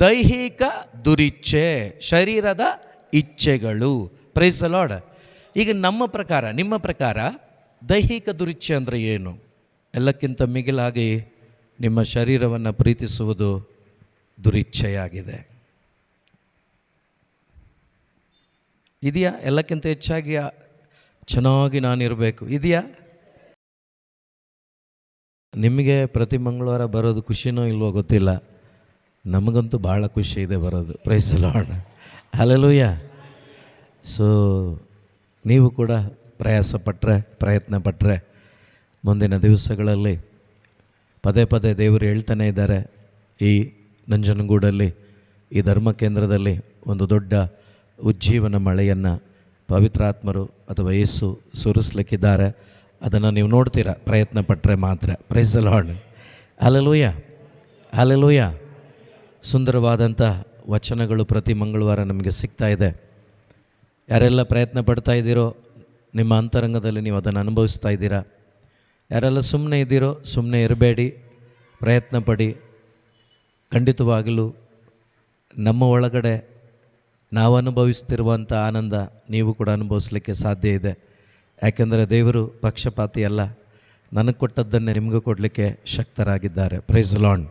ದೈಹಿಕ ದುರಿಚ್ಛೆ, ಶರೀರದ ಇಚ್ಛೆಗಳು. Price the lord. ಈಗ ನಮ್ಮ ಪ್ರಕಾರ, ನಿಮ್ಮ ಪ್ರಕಾರ ದೈಹಿಕ ದುರಿಚ್ಛೆ ಅಂದರೆ ಏನು? ಎಲ್ಲಕ್ಕಿಂತ ಮಿಗಿಲಾಗಿ ನಿಮ್ಮ ಶರೀರವನ್ನು ಪ್ರೀತಿಸುವುದು ದುರಿಚ್ಛೆಯಾಗಿದೆ. ಇದೆಯಾ? ಎಲ್ಲಕ್ಕಿಂತ ಹೆಚ್ಚಾಗಿ ಚೆನ್ನಾಗಿ ನಾನಿರಬೇಕು ಇದೆಯಾ? ನಿಮಗೆ ಪ್ರತಿ ಮಂಗಳವಾರ ಬರೋದು ಖುಷಿನೋ ಇಲ್ವೋ ಗೊತ್ತಿಲ್ಲ, ನಮಗಂತೂ ಭಾಳ ಖುಷಿ ಇದೆ ಬರೋದು. Praise the lord. Hallelujah. So ನೀವು ಕೂಡ ಪ್ರಯತ್ನ ಪಟ್ಟರೆ ಮುಂದಿನ ದಿವಸಗಳಲ್ಲಿ ಪದೇ ಪದೇ ದೇವರು ಹೇಳ್ತಾನೆ ಇದ್ದಾರೆ. ಈ ನಂಜನಗೂಡಲ್ಲಿ, ಈ ಧರ್ಮ ಕೇಂದ್ರದಲ್ಲಿ ಒಂದು ದೊಡ್ಡ ಉಜ್ಜೀವನ ಮಳೆಯನ್ನು ಪವಿತ್ರಾತ್ಮರು ಅಥವಾ ಯೇಸು ಸುರಿಸ್ಲಿಕ್ಕಿದ್ದಾರೆ. ಅದನ್ನು ನೀವು ನೋಡ್ತೀರಾ, ಪ್ರಯತ್ನ ಪಟ್ಟರೆ ಮಾತ್ರ. Praise the lord. Hallelujah, hallelujah. ಸುಂದರವಾದಂಥ ವಚನಗಳು ಪ್ರತಿ ಮಂಗಳವಾರ ನಮಗೆ ಸಿಗ್ತಾ ಇದೆ. ಯಾರೆಲ್ಲ ಪ್ರಯತ್ನ ಪಡ್ತಾ ಇದ್ದೀರೋ, ನಿಮ್ಮ ಅಂತರಂಗದಲ್ಲಿ ನೀವು ಅದನ್ನು ಅನುಭವಿಸ್ತಾ ಇದ್ದೀರಾ. ಯಾರೆಲ್ಲ ಸುಮ್ಮನೆ ಇದ್ದೀರೋ, ಸುಮ್ಮನೆ ಇರಬೇಡಿ, ಪ್ರಯತ್ನ ಪಡಿ. ಖಂಡಿತವಾಗಲೂ ನಮ್ಮ ಒಳಗಡೆ ನಾವು ಅನುಭವಿಸ್ತಿರುವಂಥ ಆನಂದ ನೀವು ಕೂಡ ಅನುಭವಿಸ್ಲಿಕ್ಕೆ ಸಾಧ್ಯ ಇದೆ. ಯಾಕೆಂದರೆ ದೇವರು ಪಕ್ಷಪಾತಿ ಅಲ್ಲ, ನನಗೆ ಕೊಟ್ಟದ್ದನ್ನೇ ನಿಮಗೂ ಕೊಡಲಿಕ್ಕೆ ಶಕ್ತರಾಗಿದ್ದಾರೆ. Praise the lord.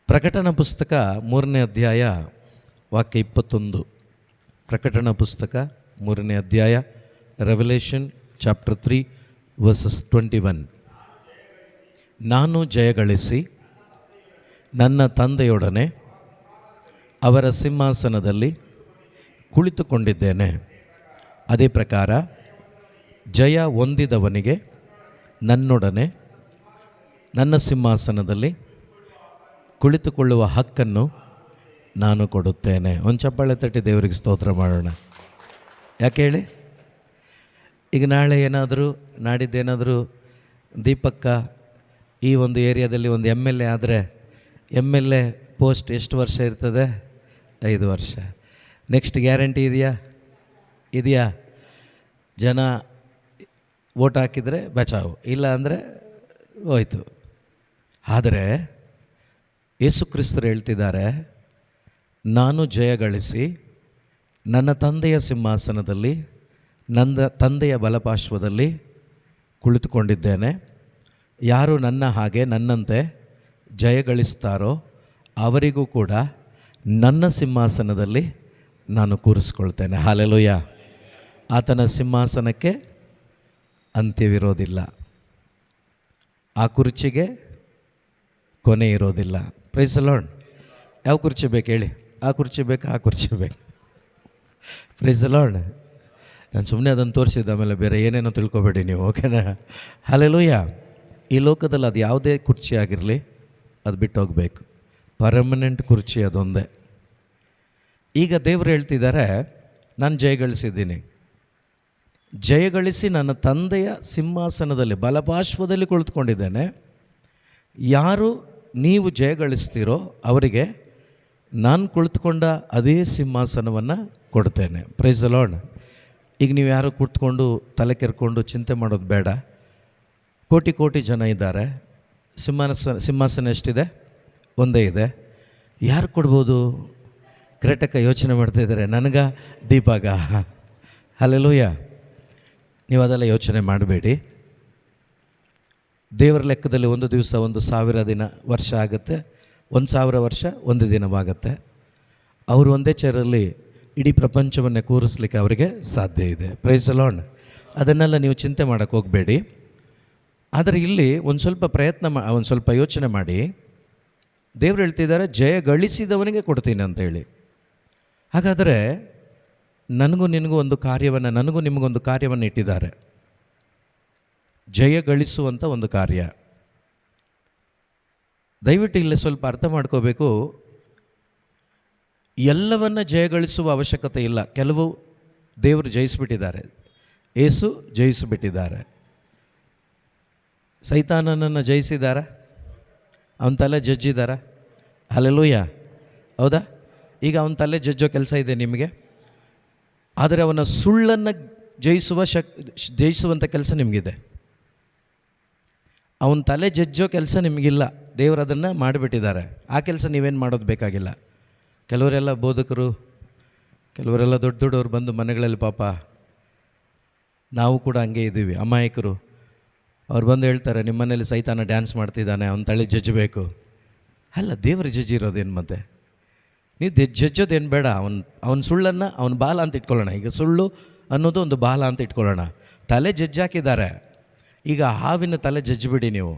ಪ್ರಕಟಣಾ ಪುಸ್ತಕ 3ನೇ ಅಧ್ಯಾಯ ವಾಕ್ಯ 21. ಪ್ರಕಟಣಾ ಪುಸ್ತಕ 3ನೇ ಅಧ್ಯಾಯ, ರೆವಲೇಷನ್ ಚಾಪ್ಟರ್ 3 ವರ್ಸಸ್ 21. ನಾನು ಜಯಗಳಿಸಿ ನನ್ನ ತಂದೆಯೊಡನೆ ಅವರ ಸಿಂಹಾಸನದಲ್ಲಿ ಕುಳಿತುಕೊಂಡಿದ್ದೇನೆ. ಅದೇ ಪ್ರಕಾರ ಜಯ ಹೊಂದಿದವನಿಗೆ ನನ್ನೊಡನೆ ನನ್ನ ಸಿಂಹಾಸನದಲ್ಲಿ ಕುಳಿತುಕೊಳ್ಳುವ ಹಕ್ಕನ್ನು ನಾನು ಕೊಡುತ್ತೇನೆ. ಒಂದು ಚಪ್ಪಾಳೆ ತಟ್ಟಿ ದೇವರಿಗೆ ಸ್ತೋತ್ರ ಮಾಡೋಣ. ಯಾಕೆ ಹೇಳಿ? ಈಗ ನಾಳೆ ಏನಾದರೂ, ನಾಡಿದ್ದೇನಾದರೂ ದೀಪಕ್ಕ ಈ ಒಂದು ಏರಿಯಾದಲ್ಲಿ ಒಂದು MLA ಆದರೆ, MLA ಪೋಸ್ಟ್ ಎಷ್ಟು ವರ್ಷ ಇರ್ತದೆ? 5 ವರ್ಷ. ನೆಕ್ಸ್ಟ್ ಗ್ಯಾರಂಟಿ ಇದೆಯಾ? ಜನ ವೋಟ್ ಹಾಕಿದರೆ ಬಚಾವು, ಇಲ್ಲ ಅಂದರೆ ಹೋಯ್ತು. ಆದರೆ ಯೇಸು ಕ್ರಿಸ್ತರು ಹೇಳ್ತಿದ್ದಾರೆ, ನಾನು ಜಯಗಳಿಸಿ ನನ್ನ ತಂದೆಯ ಸಿಂಹಾಸನದಲ್ಲಿ, ನನ್ನ ತಂದೆಯ ಬಲಪಾರ್ಶ್ವದಲ್ಲಿ ಕುಳಿತುಕೊಂಡಿದ್ದೇನೆ. ಯಾರು ನನ್ನ ಹಾಗೆ ನನ್ನಂತೆ ಜಯಗಳಿಸ್ತಾರೋ ಅವರಿಗೂ ಕೂಡ ನನ್ನ ಸಿಂಹಾಸನದಲ್ಲಿ ನಾನು ಕೂರಿಸ್ಕೊಳ್ತೇನೆ. ಹಲ್ಲೆಲೂಯಾ. ಆತನ ಸಿಂಹಾಸನಕ್ಕೆ ಅಂತ್ಯವಿರೋದಿಲ್ಲ, ಆ ಕುರ್ಚಿಗೆ ಕೊನೆ ಇರೋದಿಲ್ಲ. Praise the lord. ಯಾವ ಕುರ್ಚಿ ಬೇಕು ಹೇಳಿ? ಆ ಕುರ್ಚಿ ಬೇಕು, ಆ ಕುರ್ಚಿ ಬೇಕು. Praise the lord. ನಾನು ಸುಮ್ಮನೆ ಅದನ್ನು ತೋರಿಸಿದ್ದೆ, ಆಮೇಲೆ ಬೇರೆ ಏನೇನೋ ತಿಳ್ಕೊಬೇಡಿ ನೀವು, ಓಕೆನಾ? ಹಲ್ಲೆಲೂಯಾ. ಈ ಲೋಕದಲ್ಲಿ ಅದು ಯಾವುದೇ ಕುರ್ಚಿ ಆಗಿರಲಿ, ಅದು ಬಿಟ್ಟು ಹೋಗಬೇಕು. ಪರ್ಮನೆಂಟ್ ಕುರ್ಚಿ ಅದೊಂದೇ. ಈಗ ದೇವರು ಹೇಳ್ತಿದ್ದಾರೆ, ನಾನು ಜಯಗಳಿಸಿದ್ದೀನಿ, ಜಯಗಳಿಸಿ ನನ್ನ ತಂದೆಯ ಸಿಂಹಾಸನದಲ್ಲಿ ಬಲಪಾರ್ಶ್ವದಲ್ಲಿ ಕುಳಿತುಕೊಂಡಿದ್ದೇನೆ. ಯಾರು ನೀವು ಜಯಗಳಿಸ್ತೀರೋ ಅವರಿಗೆ ನಾನು ಕುಳಿತುಕೊಂಡ ಅದೇ ಸಿಂಹಾಸನವನ್ನು ಕೊಡ್ತೇನೆ. Praise the lord. ಈಗ ನೀವು ಯಾರು ಕೂತ್ಕೊಂಡು ತಲೆ ಕೆರ್ಕೊಂಡು ಚಿಂತೆ ಮಾಡೋದು ಬೇಡ. ಕೋಟಿ ಕೋಟಿ ಜನ ಇದ್ದಾರೆ, ಸಿಂಹಾಸನ ಎಷ್ಟಿದೆ? ಒಂದೇ ಇದೆ. ಯಾರು ಕೊಡ್ಬೋದು? ಕರೆಕ್ಟಾಗಿ ಯೋಚನೆ ಮಾಡ್ತಾಯಿದ್ದಾರೆ, ನನಗ ದೀಪಾಗ? ಹಲ್ಲೆಲೂಯಾ. ನೀವು ಅದೆಲ್ಲ ಯೋಚನೆ ಮಾಡಬೇಡಿ. ದೇವರ ಲೆಕ್ಕದಲ್ಲಿ ಒಂದು ದಿವಸ 1,000 ವರ್ಷ ಆಗುತ್ತೆ, 1,000 ವರ್ಷ ಒಂದು ದಿನವಾಗುತ್ತೆ. ಅವರು ಒಂದೇ ಚೇರಲ್ಲಿ ಇಡೀ ಪ್ರಪಂಚವನ್ನೇ ಕೂರಿಸ್ಲಿಕ್ಕೆ ಅವರಿಗೆ ಸಾಧ್ಯ ಇದೆ. Praise the lord. ಅದನ್ನೆಲ್ಲ ನೀವು ಚಿಂತೆ ಮಾಡೋಕ್ಕೆ ಹೋಗಬೇಡಿ. ಆದರೆ ಇಲ್ಲಿ ಒಂದು ಸ್ವಲ್ಪ ಒಂದು ಸ್ವಲ್ಪ ಯೋಚನೆ ಮಾಡಿ. ದೇವರು ಹೇಳ್ತಿದ್ದಾರೆ, ಜಯ ಗಳಿಸಿದವನಿಗೆ ಕೊಡ್ತೀನಿ ಅಂತೇಳಿ. ಹಾಗಾದರೆ ನನಗೂ ನಿಮಗೂ ನಿಮಗೊಂದು ಕಾರ್ಯವನ್ನು ಇಟ್ಟಿದ್ದಾರೆ, ಜಯ ಗಳಿಸುವಂಥ ಒಂದು ಕಾರ್ಯ. ದಯವಿಟ್ಟು ಇಲ್ಲಿ ಸ್ವಲ್ಪ ಅರ್ಥ ಮಾಡ್ಕೋಬೇಕು. ಎಲ್ಲವನ್ನ ಜಯಗಳಿಸುವ ಅವಶ್ಯಕತೆ ಇಲ್ಲ. ಕೆಲವು ದೇವರು ಜಯಿಸಿಬಿಟ್ಟಿದ್ದಾರೆ, ಯೇಸು ಜಯಿಸಿಬಿಟ್ಟಿದ್ದಾರೆ. ಸೈತಾನನನ್ನು ಜಯಿಸಿದಾರ, ಅವನ ತಲೆ ಜಜ್ಜಿದಾರ. ಹಲ್ಲೆಲೂಯಾ. ಹೌದಾ? ಈಗ ಅವನ ತಲೆ ಜಜ್ಜೋ ಕೆಲಸ ಇದೆ ನಿಮಗೆ, ಆದರೆ ಅವನ ಸುಳ್ಳನ್ನು ಜಯಿಸುವಂಥ ಕೆಲಸ ನಿಮಗಿದೆ. ಅವನ ತಲೆ ಜಜ್ಜೋ ಕೆಲಸ ನಿಮಗಿಲ್ಲ. ದೇವರು ಅದನ್ನು ಮಾಡಿಬಿಟ್ಟಿದ್ದಾರೆ. ಆ ಕೆಲಸ ನೀವೇನು ಮಾಡೋದು ಬೇಕಾಗಿಲ್ಲ. ಕೆಲವರೆಲ್ಲ ಬೋಧಕರು, ಕೆಲವರೆಲ್ಲ ದೊಡ್ಡ ದೊಡ್ಡವ್ರು ಬಂದು ಮನೆಗಳಲ್ಲಿ ಪಾಪ ನಾವು ಕೂಡ ಹಂಗೆ ಇದ್ದೀವಿ, ಅಮಾಯಕರು. ಅವ್ರು ಬಂದು ಹೇಳ್ತಾರೆ, ನಿಮ್ಮ ಮನೇಲಿ ಸೈತಾನ ಡ್ಯಾನ್ಸ್ ಮಾಡ್ತಿದ್ದಾನೆ, ಅವ್ನು ತಲೆ ಜಜ್ಜಬೇಕು. ಅಲ್ಲ, ದೇವರು ಜಜ್ಜಿ ಇರೋದೇನು ಮತ್ತೆ? ನೀವು ಜಜ್ಜೋದೇನು ಬೇಡ. ಅವನ ಸುಳ್ಳನ್ನು ಅವನ ಬಾಲ ಅಂತ ಇಟ್ಕೊಳ್ಳೋಣ. ಈಗ ಸುಳ್ಳು ಅನ್ನೋದು ಒಂದು ಬಾಲ ಅಂತ ಇಟ್ಕೊಳ್ಳೋಣ. ತಲೆ ಜಜ್ಜಾಕಿದ್ದಾರೆ. ಈಗ ಹಾವಿನ ತಲೆ ಜಜ್ಜಿಬಿಡಿ ನೀವು.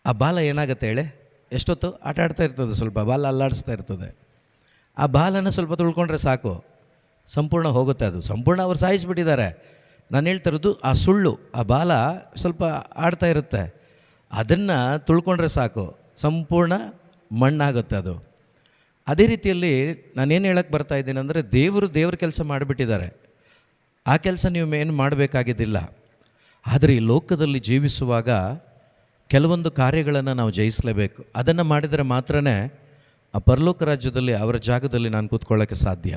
ಆ ಬಾಲ ಏನಾಗುತ್ತೆ ಹೇಳಿ? ಎಷ್ಟೊತ್ತು ಆಟ ಆಡ್ತಾ ಇರ್ತದೆ, ಸ್ವಲ್ಪ ಬಾಲ ಅಲ್ಲಾಡಿಸ್ತಾ ಇರ್ತದೆ. ಆ ಬಾಲನ ಸ್ವಲ್ಪ ತುಳ್ಕೊಂಡ್ರೆ ಸಾಕು, ಸಂಪೂರ್ಣ ಹೋಗುತ್ತೆ. ಅದು ಸಂಪೂರ್ಣ ಅವ್ರು ಸಾಯಿಸಿಬಿಟ್ಟಿದ್ದಾರೆ. ನಾನು ಹೇಳ್ತಿರೋದು ಆ ಸುಳ್ಳು, ಆ ಬಾಲ ಸ್ವಲ್ಪ ಆಡ್ತಾ ಇರುತ್ತೆ, ಅದನ್ನು ತುಳ್ಕೊಂಡ್ರೆ ಸಾಕು, ಸಂಪೂರ್ಣ ಮಣ್ಣಾಗುತ್ತೆ ಅದು. ಅದೇ ರೀತಿಯಲ್ಲಿ ನಾನೇನು ಹೇಳಕ್ಕೆ ಬರ್ತಾ ಇದ್ದೀನಿ ಅಂದರೆ, ದೇವ್ರ ಕೆಲಸ ಮಾಡಿಬಿಟ್ಟಿದ್ದಾರೆ. ಆ ಕೆಲಸ ನೀವು ಏನು ಮಾಡಬೇಕಾಗಿದ್ದಿಲ್ಲ. ಆದರೆ ಈ ಲೋಕದಲ್ಲಿ ಜೀವಿಸುವಾಗ ಕೆಲವೊಂದು ಕಾರ್ಯಗಳನ್ನು ನಾವು ಜಯಿಸಲೇಬೇಕು. ಅದನ್ನು ಮಾಡಿದರೆ ಮಾತ್ರ ಆ ಪರಲೋಕ ರಾಜ್ಯದಲ್ಲಿ ಅವರ ಜಾಗದಲ್ಲಿ ನಾನು ಕೂತ್ಕೊಳ್ಳೋಕ್ಕೆ ಸಾಧ್ಯ.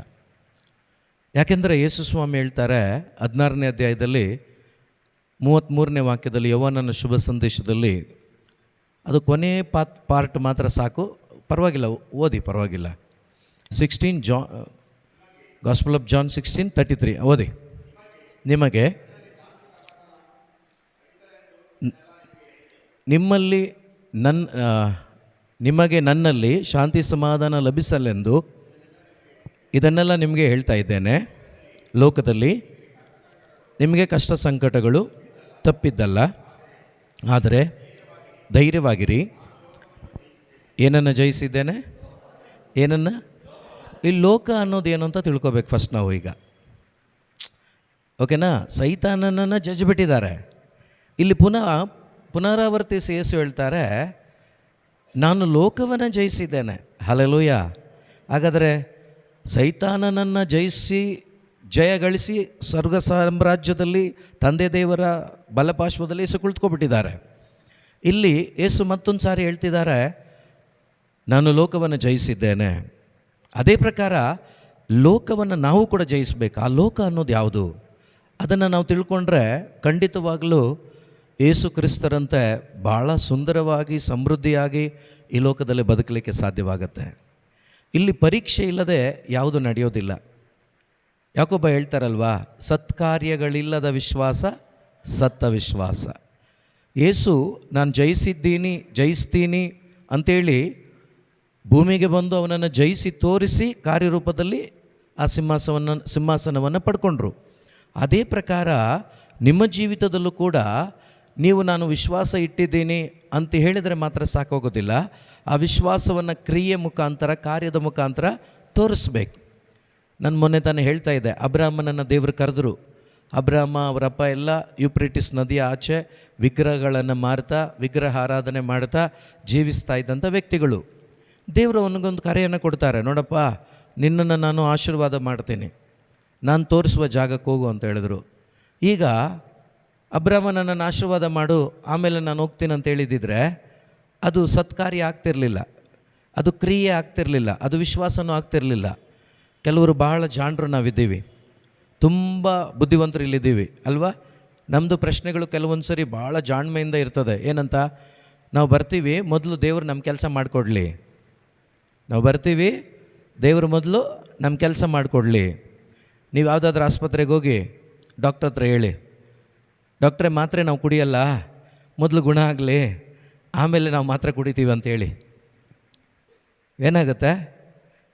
ಯಾಕೆಂದರೆ ಯೇಸು ಸ್ವಾಮಿ ಹೇಳ್ತಾರೆ 16ನೇ ಅಧ್ಯಾಯದಲ್ಲಿ 33ನೇ ವಾಕ್ಯದಲ್ಲಿ, ಯೋಹಾನನ ಶುಭ ಸಂದೇಶದಲ್ಲಿ, ಅದು ಕೊನೆ ಪಾರ್ಟ್ ಮಾತ್ರ ಸಾಕು, ಪರವಾಗಿಲ್ಲ ಓದಿ, ಪರವಾಗಿಲ್ಲ. 16 ಗಾಸ್ಪಲ್ ಆಫ್ ಜಾನ್ 16:33 ಓದಿ. ನಿಮಗೆ ನನ್ನಲ್ಲಿ ಶಾಂತಿ ಸಮಾಧಾನ ಲಭಿಸಲೆಂದು ಇದನ್ನೆಲ್ಲ ನಿಮಗೆ ಹೇಳ್ತಾ ಇದ್ದೇನೆ. ಲೋಕದಲ್ಲಿ ನಿಮಗೆ ಕಷ್ಟ ಸಂಕಟಗಳು ತಪ್ಪಿದ್ದಲ್ಲ, ಆದರೆ ಧೈರ್ಯವಾಗಿರಿ, ಏನನ್ನು ಜಯಿಸಿದ್ದೇನೆ. ಏನನ್ನು? ಈ ಲೋಕ ಅನ್ನೋದು ಏನು ಅಂತ ತಿಳ್ಕೊಬೇಕು ಫಸ್ಟ್ ನಾವು. ಈಗ ಓಕೆನಾ? ಸೈತಾನನನ್ನು ಜಜ್ಜಿಬಿಟ್ಟಿದ್ದಾರೆ. ಇಲ್ಲಿ ಪುನರಾವರ್ತಿಸಿ ಯೇಸು ಹೇಳ್ತಾರೆ, ನಾನು ಲೋಕವನ್ನು ಜಯಿಸಿದ್ದೇನೆ. ಹಲ್ಲೆಲೂಯಾ. ಹಾಗಾದರೆ ಸೈತಾನನನ್ನು ಜಯಗಳಿಸಿ ಸ್ವರ್ಗ ಸಾಮ್ರಾಜ್ಯದಲ್ಲಿ ತಂದೆ ದೇವರ ಬಲಪಾರ್ಶ್ವದಲ್ಲಿ ಯೇಸು ಕುಳಿತುಕೊಬಿಟ್ಟಿದ್ದಾರೆ. ಇಲ್ಲಿ ಯೇಸು ಮತ್ತೊಂದು ಸಾರಿ ಹೇಳ್ತಿದ್ದಾರೆ, ನಾನು ಲೋಕವನ್ನು ಜಯಿಸಿದ್ದೇನೆ. ಅದೇ ಪ್ರಕಾರ ಲೋಕವನ್ನು ನಾವು ಕೂಡ ಜಯಿಸಬೇಕು. ಆ ಲೋಕ ಅನ್ನೋದು ಯಾವುದು? ಅದನ್ನು ನಾವು ತಿಳ್ಕೊಂಡ್ರೆ ಖಂಡಿತವಾಗಲೂ ಯೇಸು ಕ್ರಿಸ್ತರಂತೆ ಭಾಳ ಸುಂದರವಾಗಿ ಸಮೃದ್ಧಿಯಾಗಿ ಈ ಲೋಕದಲ್ಲಿ ಬದುಕಲಿಕ್ಕೆ ಸಾಧ್ಯವಾಗತ್ತೆ. ಇಲ್ಲಿ ಪರೀಕ್ಷೆ ಇಲ್ಲದೆ ಯಾವುದು ನಡೆಯೋದಿಲ್ಲ. ಯಾಕೊಬ್ಬ ಹೇಳ್ತಾರಲ್ವಾ, ಸತ್ಕಾರ್ಯಗಳಿಲ್ಲದ ವಿಶ್ವಾಸ ಸತ್ತ ವಿಶ್ವಾಸ. ಯೇಸು ನಾನು ಜಯಿಸ್ತೀನಿ ಅಂಥೇಳಿ ಭೂಮಿಗೆ ಬಂದು ಅವನನ್ನು ಜಯಿಸಿ ತೋರಿಸಿ ಕಾರ್ಯರೂಪದಲ್ಲಿ ಆ ಸಿಂಹಾಸನವನ್ನು ಪಡ್ಕೊಂಡ್ರು. ಅದೇ ಪ್ರಕಾರ ನಿಮ್ಮ ಜೀವಿತದಲ್ಲೂ ಕೂಡ ನೀವು ನಾನು ವಿಶ್ವಾಸ ಇಟ್ಟಿದ್ದೀನಿ ಅಂತ ಹೇಳಿದರೆ ಮಾತ್ರ ಸಾಕಾಗೋದಿಲ್ಲ. ಆ ವಿಶ್ವಾಸವನ್ನು ಕ್ರಿಯೆ ಮುಖಾಂತರ, ಕಾರ್ಯದ ಮುಖಾಂತರ ತೋರಿಸ್ಬೇಕು. ನಾನು ಮೊನ್ನೆ ತಾನೇ ಹೇಳ್ತಾ ಇದ್ದೆ, ಅಬ್ರಾಹ್ಮನನ್ನು ದೇವರು ಕರೆದರು. ಅಬ್ರಾಹ್ಮ ಅವರಪ್ಪ ಎಲ್ಲ ಯೂಪ್ರಿಟಿಸ್ ನದಿಯ ಆಚೆ ವಿಗ್ರಹಗಳನ್ನು ಮಾರ್ತಾ, ವಿಗ್ರಹ ಆರಾಧನೆ ಮಾಡ್ತಾ ಜೀವಿಸ್ತಾ ಇದ್ದಂಥ ವ್ಯಕ್ತಿಗಳು. ದೇವರು ಅವನಿಗೊಂದು ಕರೆಯನ್ನು ಕೊಡ್ತಾರೆ, ನೋಡಪ್ಪ ನಿನ್ನನ್ನು ನಾನು ಆಶೀರ್ವಾದ ಮಾಡ್ತೀನಿ, ನಾನು ತೋರಿಸುವ ಜಾಗಕ್ಕೆ ಹೋಗು ಅಂತ ಹೇಳಿದ್ರು. ಈಗ ಅಬ್ರಾಹ್ಮನನ್ನು ಆಶೀರ್ವಾದ ಮಾಡು, ಆಮೇಲೆ ನಾನು ಹೋಗ್ತೀನಿ ಅಂತ ಹೇಳಿದಿದ್ರೆ ಅದು ಸತ್ಕಾರ್ಯ ಆಗ್ತಿರಲಿಲ್ಲ, ಅದು ಕ್ರಿಯೆ ಆಗ್ತಿರಲಿಲ್ಲ, ಅದು ವಿಶ್ವಾಸನೂ ಆಗ್ತಿರಲಿಲ್ಲ. ಕೆಲವರು ಬಹಳ ಜಾಣರು ನಾವಿದ್ದೀವಿ, ತುಂಬ ಬುದ್ಧಿವಂತರು ಇಲ್ಲಿದ್ದೀವಿ ಅಲ್ವಾ? ನಮ್ಮದು ಪ್ರಶ್ನೆಗಳು ಕೆಲವೊಂದು ಸರಿ ಭಾಳ ಜಾಣ್ಮೆಯಿಂದ ಇರ್ತದೆ. ಏನಂತ? ನಾವು ಬರ್ತೀವಿ, ಮೊದಲು ದೇವರು ನಮ್ಮ ಕೆಲಸ ಮಾಡಿಕೊಡ್ಲಿ. ದೇವರು ಮೊದಲು ನಮ್ಮ ಕೆಲಸ ಮಾಡಿಕೊಡ್ಲಿ. ನೀವು ಯಾವುದಾದ್ರೂ ಆಸ್ಪತ್ರೆಗೆ ಹೋಗಿ ಡಾಕ್ಟರ್ ಹತ್ರ ಹೇಳಿ, ಡಾಕ್ಟ್ರೇ ಮಾತ್ರೆ ನಾವು ಕುಡಿಯಲ್ಲ, ಮೊದಲು ಗುಣ ಆಗಲಿ, ಆಮೇಲೆ ನಾವು ಮಾತ್ರೆ ಕುಡಿತೀವಿ ಅಂತೇಳಿ ಏನಾಗುತ್ತೆ?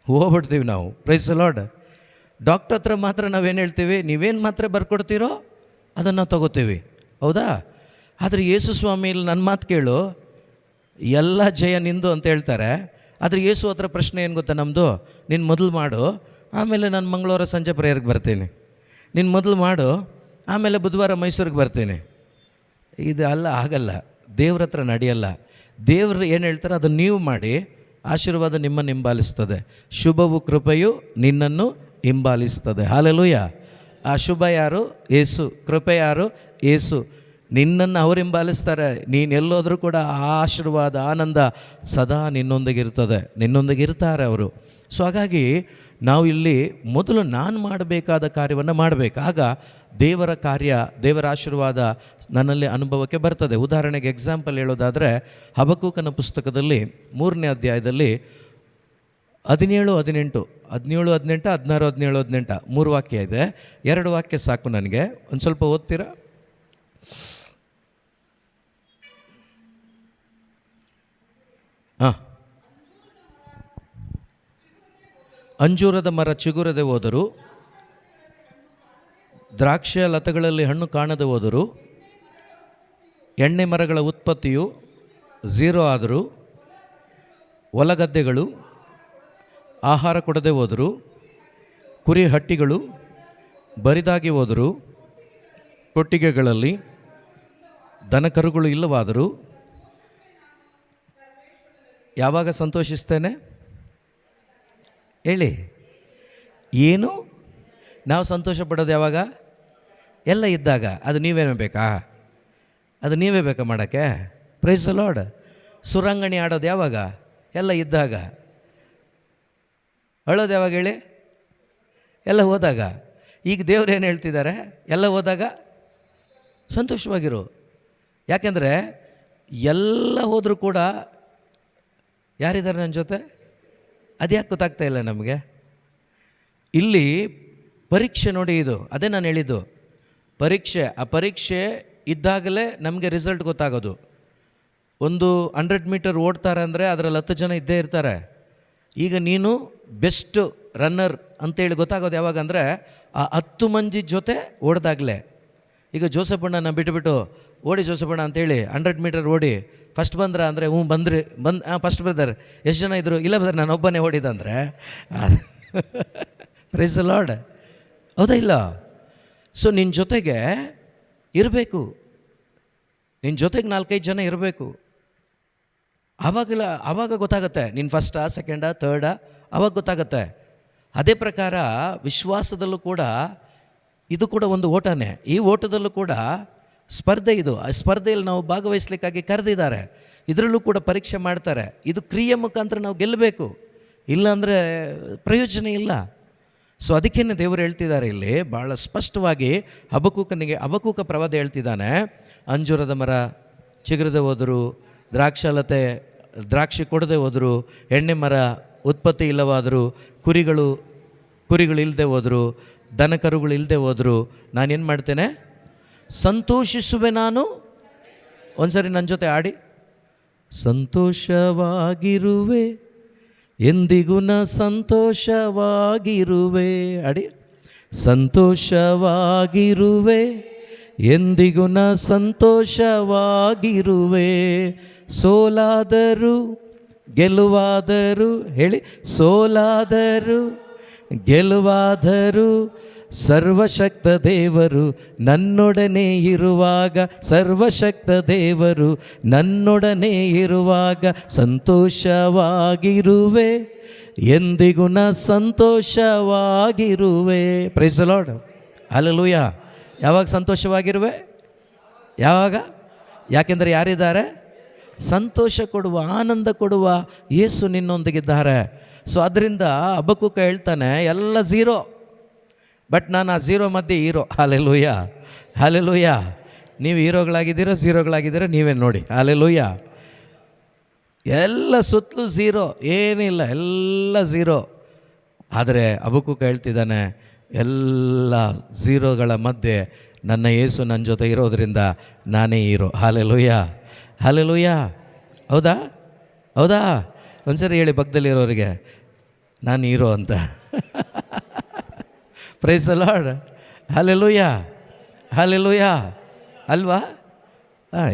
ಹೋಗ್ಬಿಡ್ತೀವಿ ನಾವು. Price the lord. ಡಾಕ್ಟರ್ ಹತ್ರ ಮಾತ್ರ ನಾವೇನು ಹೇಳ್ತೀವಿ? ನೀವೇನು ಮಾತ್ರೆ ಬರ್ಕೊಡ್ತೀರೋ ಅದನ್ನು ನಾವು ತಗೋತೀವಿ, ಹೌದಾ? ಆದರೆ ಯೇಸು ಸ್ವಾಮಿ ಇಲ್ಲಿ ನನ್ನ ಮಾತು ಕೇಳು, ಎಲ್ಲ ಜಯ ನಿಂದು ಅಂತ ಹೇಳ್ತಾರೆ. ಆದರೆ ಯೇಸು ಹತ್ರ ಪ್ರಶ್ನೆ ಏನು ಗೊತ್ತಾ ನಮ್ಮದು? ನೀನು ಮೊದಲು ಮಾಡು, ಆಮೇಲೆ ನಾನು ಮಂಗಳವಾರ ಸಂಜೆ ಪ್ರೇಯರ್ಗೆ ಬರ್ತೀನಿ. ನೀನು ಮೊದಲು ಮಾಡು, ಆಮೇಲೆ ಬುಧವಾರ ಮೈಸೂರಿಗೆ ಬರ್ತೀನಿ. ಇದು ಆಗಲ್ಲ. ದೇವ್ರ ಹತ್ರ ನಡೆಯಲ್ಲ. ದೇವರು ಏನು ಹೇಳ್ತಾರೆ ಅದನ್ನು ನೀವು ಮಾಡಿ, ಆಶೀರ್ವಾದ ನಿಮ್ಮನ್ನು ಹಿಂಬಾಲಿಸ್ತದೆ. ಶುಭವು ಕೃಪೆಯು ನಿನ್ನನ್ನು ಹಿಂಬಾಲಿಸ್ತದೆ. ಹಲ್ಲೆಲೂಯಾ. ಆ ಶುಭ ಯಾರು? ಯೇಸು. ಕೃಪೆ ಯಾರು? ಯೇಸು. ನಿನ್ನನ್ನು ಅವ್ರು ಹಿಂಬಾಲಿಸ್ತಾರೆ. ನೀನು ಎಲ್ಲೋದ್ರೂ ಕೂಡ ಆ ಆಶೀರ್ವಾದ, ಆನಂದ ಸದಾ ನಿನ್ನೊಂದಿಗೆ ಇರ್ತದೆ, ನಿನ್ನೊಂದಿಗೆ ಇರ್ತಾರೆ ಅವರು. ಸೊ ಹಾಗಾಗಿ ನಾವು ಇಲ್ಲಿ ಮೊದಲು ನಾನು ಮಾಡಬೇಕಾದ ಕಾರ್ಯವನ್ನು ಮಾಡಬೇಕು. ಆಗ ದೇವರ ಕಾರ್ಯ, ದೇವರ ಆಶೀರ್ವಾದ ನನ್ನಲ್ಲಿ ಅನುಭವಕ್ಕೆ ಬರ್ತದೆ. ಉದಾಹರಣೆಗೆ ಎಕ್ಸಾಂಪಲ್ ಹೇಳೋದಾದರೆ, ಹಬಕ್ಕೂಕನ ಪುಸ್ತಕದಲ್ಲಿ 3ನೇ ಅಧ್ಯಾಯದಲ್ಲಿ 17, 18, 16, 17, 3 ವಾಕ್ಯ ಇದೆ. 2 ವಾಕ್ಯ ಸಾಕು ನನಗೆ. ಒಂದು ಸ್ವಲ್ಪ ಓದ್ತೀರಾ? ಹಾಂ. ಅಂಜೂರದ ಮರ ಚಿಗುರದೆ ಹೋದರು, ದ್ರಾಕ್ಷಿಯ ಲತೆಗಳಲ್ಲಿ ಹಣ್ಣು ಕಾಣದೆ ಹೋದರು, ಎಣ್ಣೆ ಮರಗಳ ಉತ್ಪತ್ತಿಯು 0 ಆದರೂ, ಹೊಲಗದ್ದೆಗಳು ಆಹಾರ ಕೊಡದೆ ಹೋದರು, ಕುರಿ ಹಟ್ಟಿಗಳು ಬರಿದಾಗಿ ಹೋದರು, ಕೊಟ್ಟಿಗೆಗಳಲ್ಲಿ ದನಕರುಗಳು ಇಲ್ಲವಾದರೂ, ಯಾವಾಗ ಸಂತೋಷಿಸ್ತೇನೆ ಹೇಳಿ? ಏನು? ನಾವು ಸಂತೋಷ ಪಡೋದು ಯಾವಾಗ? ಎಲ್ಲ ಇದ್ದಾಗ. ಅದು ನೀವೇನೇ ಬೇಕಾ? ಅದು ನೀವೇ ಬೇಕಾ ಮಾಡೋಕ್ಕೆ? Price the lord. ಸುರಂಗಣಿ ಆಡೋದು ಯಾವಾಗ? ಎಲ್ಲ ಇದ್ದಾಗ. ಅಳೋದು ಯಾವಾಗ ಹೇಳಿ? ಎಲ್ಲ ಹೋದಾಗ. ಈಗ ದೇವ್ರು ಏನು ಹೇಳ್ತಿದ್ದಾರೆ? ಎಲ್ಲ ಹೋದಾಗ ಸಂತೋಷವಾಗಿರು. ಯಾಕೆಂದರೆ ಎಲ್ಲ ಹೋದರೂ ಕೂಡ ಯಾರಿದ್ದಾರೆ ನನ್ನ ಜೊತೆ? ಅದ್ಯಾಕೆ ಗೊತ್ತಾಗ್ತಾ ಇಲ್ಲ ನಮಗೆ? ಇಲ್ಲಿ ಪರೀಕ್ಷೆ ನೋಡಿ, ಇದು ಅದೇ ನಾನು ಹೇಳಿದ್ದು ಪರೀಕ್ಷೆ. ಆ ಪರೀಕ್ಷೆ ಇದ್ದಾಗಲೇ ನಮಗೆ ರಿಸಲ್ಟ್ ಗೊತ್ತಾಗೋದು. ಒಂದು 100 ಮೀಟರ್ ಓಡ್ತಾರೆ ಅಂದರೆ ಅದರಲ್ಲಿ 10 ಜನ ಇದ್ದೇ ಇರ್ತಾರೆ. ಈಗ ನೀನು ಬೆಸ್ಟ್ ರನ್ನರ್ ಅಂತೇಳಿ ಗೊತ್ತಾಗೋದು ಯಾವಾಗ ಅಂದರೆ ಆ 10 ಮಂದಿ ಜೊತೆ ಓಡ್ದಾಗಲೇ. ಈಗ ಜೋಸಫಣ್ಣನ ಬಿಟ್ಟುಬಿಟ್ಟು ಓಡಿ ಜೋಸಫಣ್ಣ ಅಂತೇಳಿ 100 ಮೀಟರ್ ಓಡಿ ಫಸ್ಟ್ ಬಂದ್ರ ಅಂದರೆ ಫಸ್ಟ್ ಬ್ರದರ್ ಎಷ್ಟು ಜನ ಇದ್ದರು? ಇಲ್ಲ ಬ್ರದರ್ ನಾನು ಒಬ್ಬನೇ ಓಡಿದಂದರೆ ಪ್ರೈಸ್ ದ ಲಾರ್ಡ್. ಹೌದಾ ಇಲ್ಲ? ಸೊ ನಿನ್ನ ಜೊತೆಗೆ ಇರಬೇಕು, ನಿನ್ನ ಜೊತೆಗೆ 4-5 ಜನ ಇರಬೇಕು. ಆವಾಗ ಗೊತ್ತಾಗುತ್ತೆ ನೀನು ಫಸ್ಟಾ, ಸೆಕೆಂಡಾ, ಥರ್ಡಾ, ಆವಾಗ ಗೊತ್ತಾಗುತ್ತೆ. ಅದೇ ಪ್ರಕಾರ ವಿಶ್ವಾಸದಲ್ಲೂ ಕೂಡ ಇದು ಕೂಡ ಒಂದು ಓಟನೇ. ಈ ಓಟದಲ್ಲೂ ಕೂಡ ಸ್ಪರ್ಧೆ. ಇದು ಆ ಸ್ಪರ್ಧೆಯಲ್ಲಿ ನಾವು ಭಾಗವಹಿಸ್ಲಿಕ್ಕಾಗಿ ಕರೆದಿದ್ದಾರೆ. ಇದರಲ್ಲೂ ಕೂಡ ಪರೀಕ್ಷೆ ಮಾಡ್ತಾರೆ. ಇದು ಕ್ರಿಯೆ ಮುಖಾಂತರ ನಾವು ಗೆಲ್ಲಬೇಕು, ಇಲ್ಲಾಂದರೆ ಪ್ರಯೋಜನ ಇಲ್ಲ. ಸೊ ಅದಕ್ಕೇನೆ ದೇವರು ಹೇಳ್ತಿದ್ದಾರೆ ಇಲ್ಲಿ ಭಾಳ ಸ್ಪಷ್ಟವಾಗಿ. ಹಬಕ್ಕೂಕ ಪ್ರವಾದಿ ಹೇಳ್ತಿದ್ದಾನೆ, ಅಂಜೂರದ ಮರ ಚಿಗುರದೆ ಹೋದರು, ದ್ರಾಕ್ಷಿ ಕೊಡದೆ ಹೋದರು, ಎಣ್ಣೆ ಮರ ಉತ್ಪತ್ತಿ ಇಲ್ಲವಾದರೂ, ಕುರಿಗಳು ಇಲ್ಲದೆ ಹೋದರು, ದನಕರುಗಳು ಇಲ್ಲದೆ ಹೋದರು, ನಾನೇನು ಮಾಡ್ತೇನೆ? ಸಂತೋಷಿಸುವೆ ನಾನು. ಒಂದ್ಸರಿ ನನ್ನ ಜೊತೆ ಆಡಿ, ಸಂತೋಷವಾಗಿರುವೆ ಎಂದಿಗೂ ನ ಸಂತೋಷವಾಗಿರುವೆ. ಆಡಿ, ಸಂತೋಷವಾಗಿರುವೆ ಎಂದಿಗೂ ನ ಸಂತೋಷವಾಗಿರುವೆ. ಸೋಲಾದರೂ ಗೆಲುವಾದರೂ, ಹೇಳಿ, ಸೋಲಾದರೂ ಗೆಲುವಾದರೂ ಸರ್ವಶಕ್ತ ದೇವರು ನನ್ನೊಡನೆ ಇರುವಾಗ, ಸರ್ವಶಕ್ತ ದೇವರು ನನ್ನೊಡನೆ ಇರುವಾಗ ಸಂತೋಷವಾಗಿರುವೆ ಎಂದಿಗೂ ನ ಸಂತೋಷವಾಗಿರುವೆ. Praise the lord. ಹಲ್ಲೆಲೂಯಾ. ಯಾವಾಗ ಸಂತೋಷವಾಗಿರುವೆ? ಯಾವಾಗ? ಯಾಕೆಂದರೆ ಯಾರಿದ್ದಾರೆ? ಸಂತೋಷ ಕೊಡುವ, ಆನಂದ ಕೊಡುವ ಯೇಸು ನಿನ್ನೊಂದಿಗಿದ್ದಾರೆ. ಸೊ ಅದರಿಂದ ಹಬಕ್ಕೂಕ ಹೇಳ್ತಾನೆ, ಎಲ್ಲ ಝೀರೋ, ಬಟ್ ನಾನು ಆ ಝೀರೋ ಮಧ್ಯೆ ಹೀರೋ. Hallelujah, hallelujah. ನೀವು ಹೀರೋಗಳಾಗಿದ್ದೀರೋ ಝೀರೋಗಳಾಗಿದ್ದೀರೋ ನೀವೇ ನೋಡಿ. ಹಲ್ಲೆಲೂಯಾ. ಎಲ್ಲ ಸುತ್ತಲೂ ಝೀರೋ, ಏನಿಲ್ಲ, ಎಲ್ಲ ಝೀರೋ. ಆದರೆ ಹಬಕ್ಕೂಕ ಹೇಳ್ತಿದ್ದಾನೆ, ಎಲ್ಲ ಝೀರೋಗಳ ಮಧ್ಯೆ ನನ್ನ ಯೇಸು ನನ್ನ ಜೊತೆ ಇರೋದರಿಂದ ನಾನೇ ಹೀರೋ. Hallelujah, hallelujah. ಹೌದಾ? ಹೌದಾ? ಒಂದ್ಸರಿ ಹೇಳಿ ಪಕ್ಕದಲ್ಲಿರೋರಿಗೆ, ನಾನು ಹೀರೋ ಅಂತ. Praise the lord. Hallelujah, hallelujah ಅಲ್ವಾ?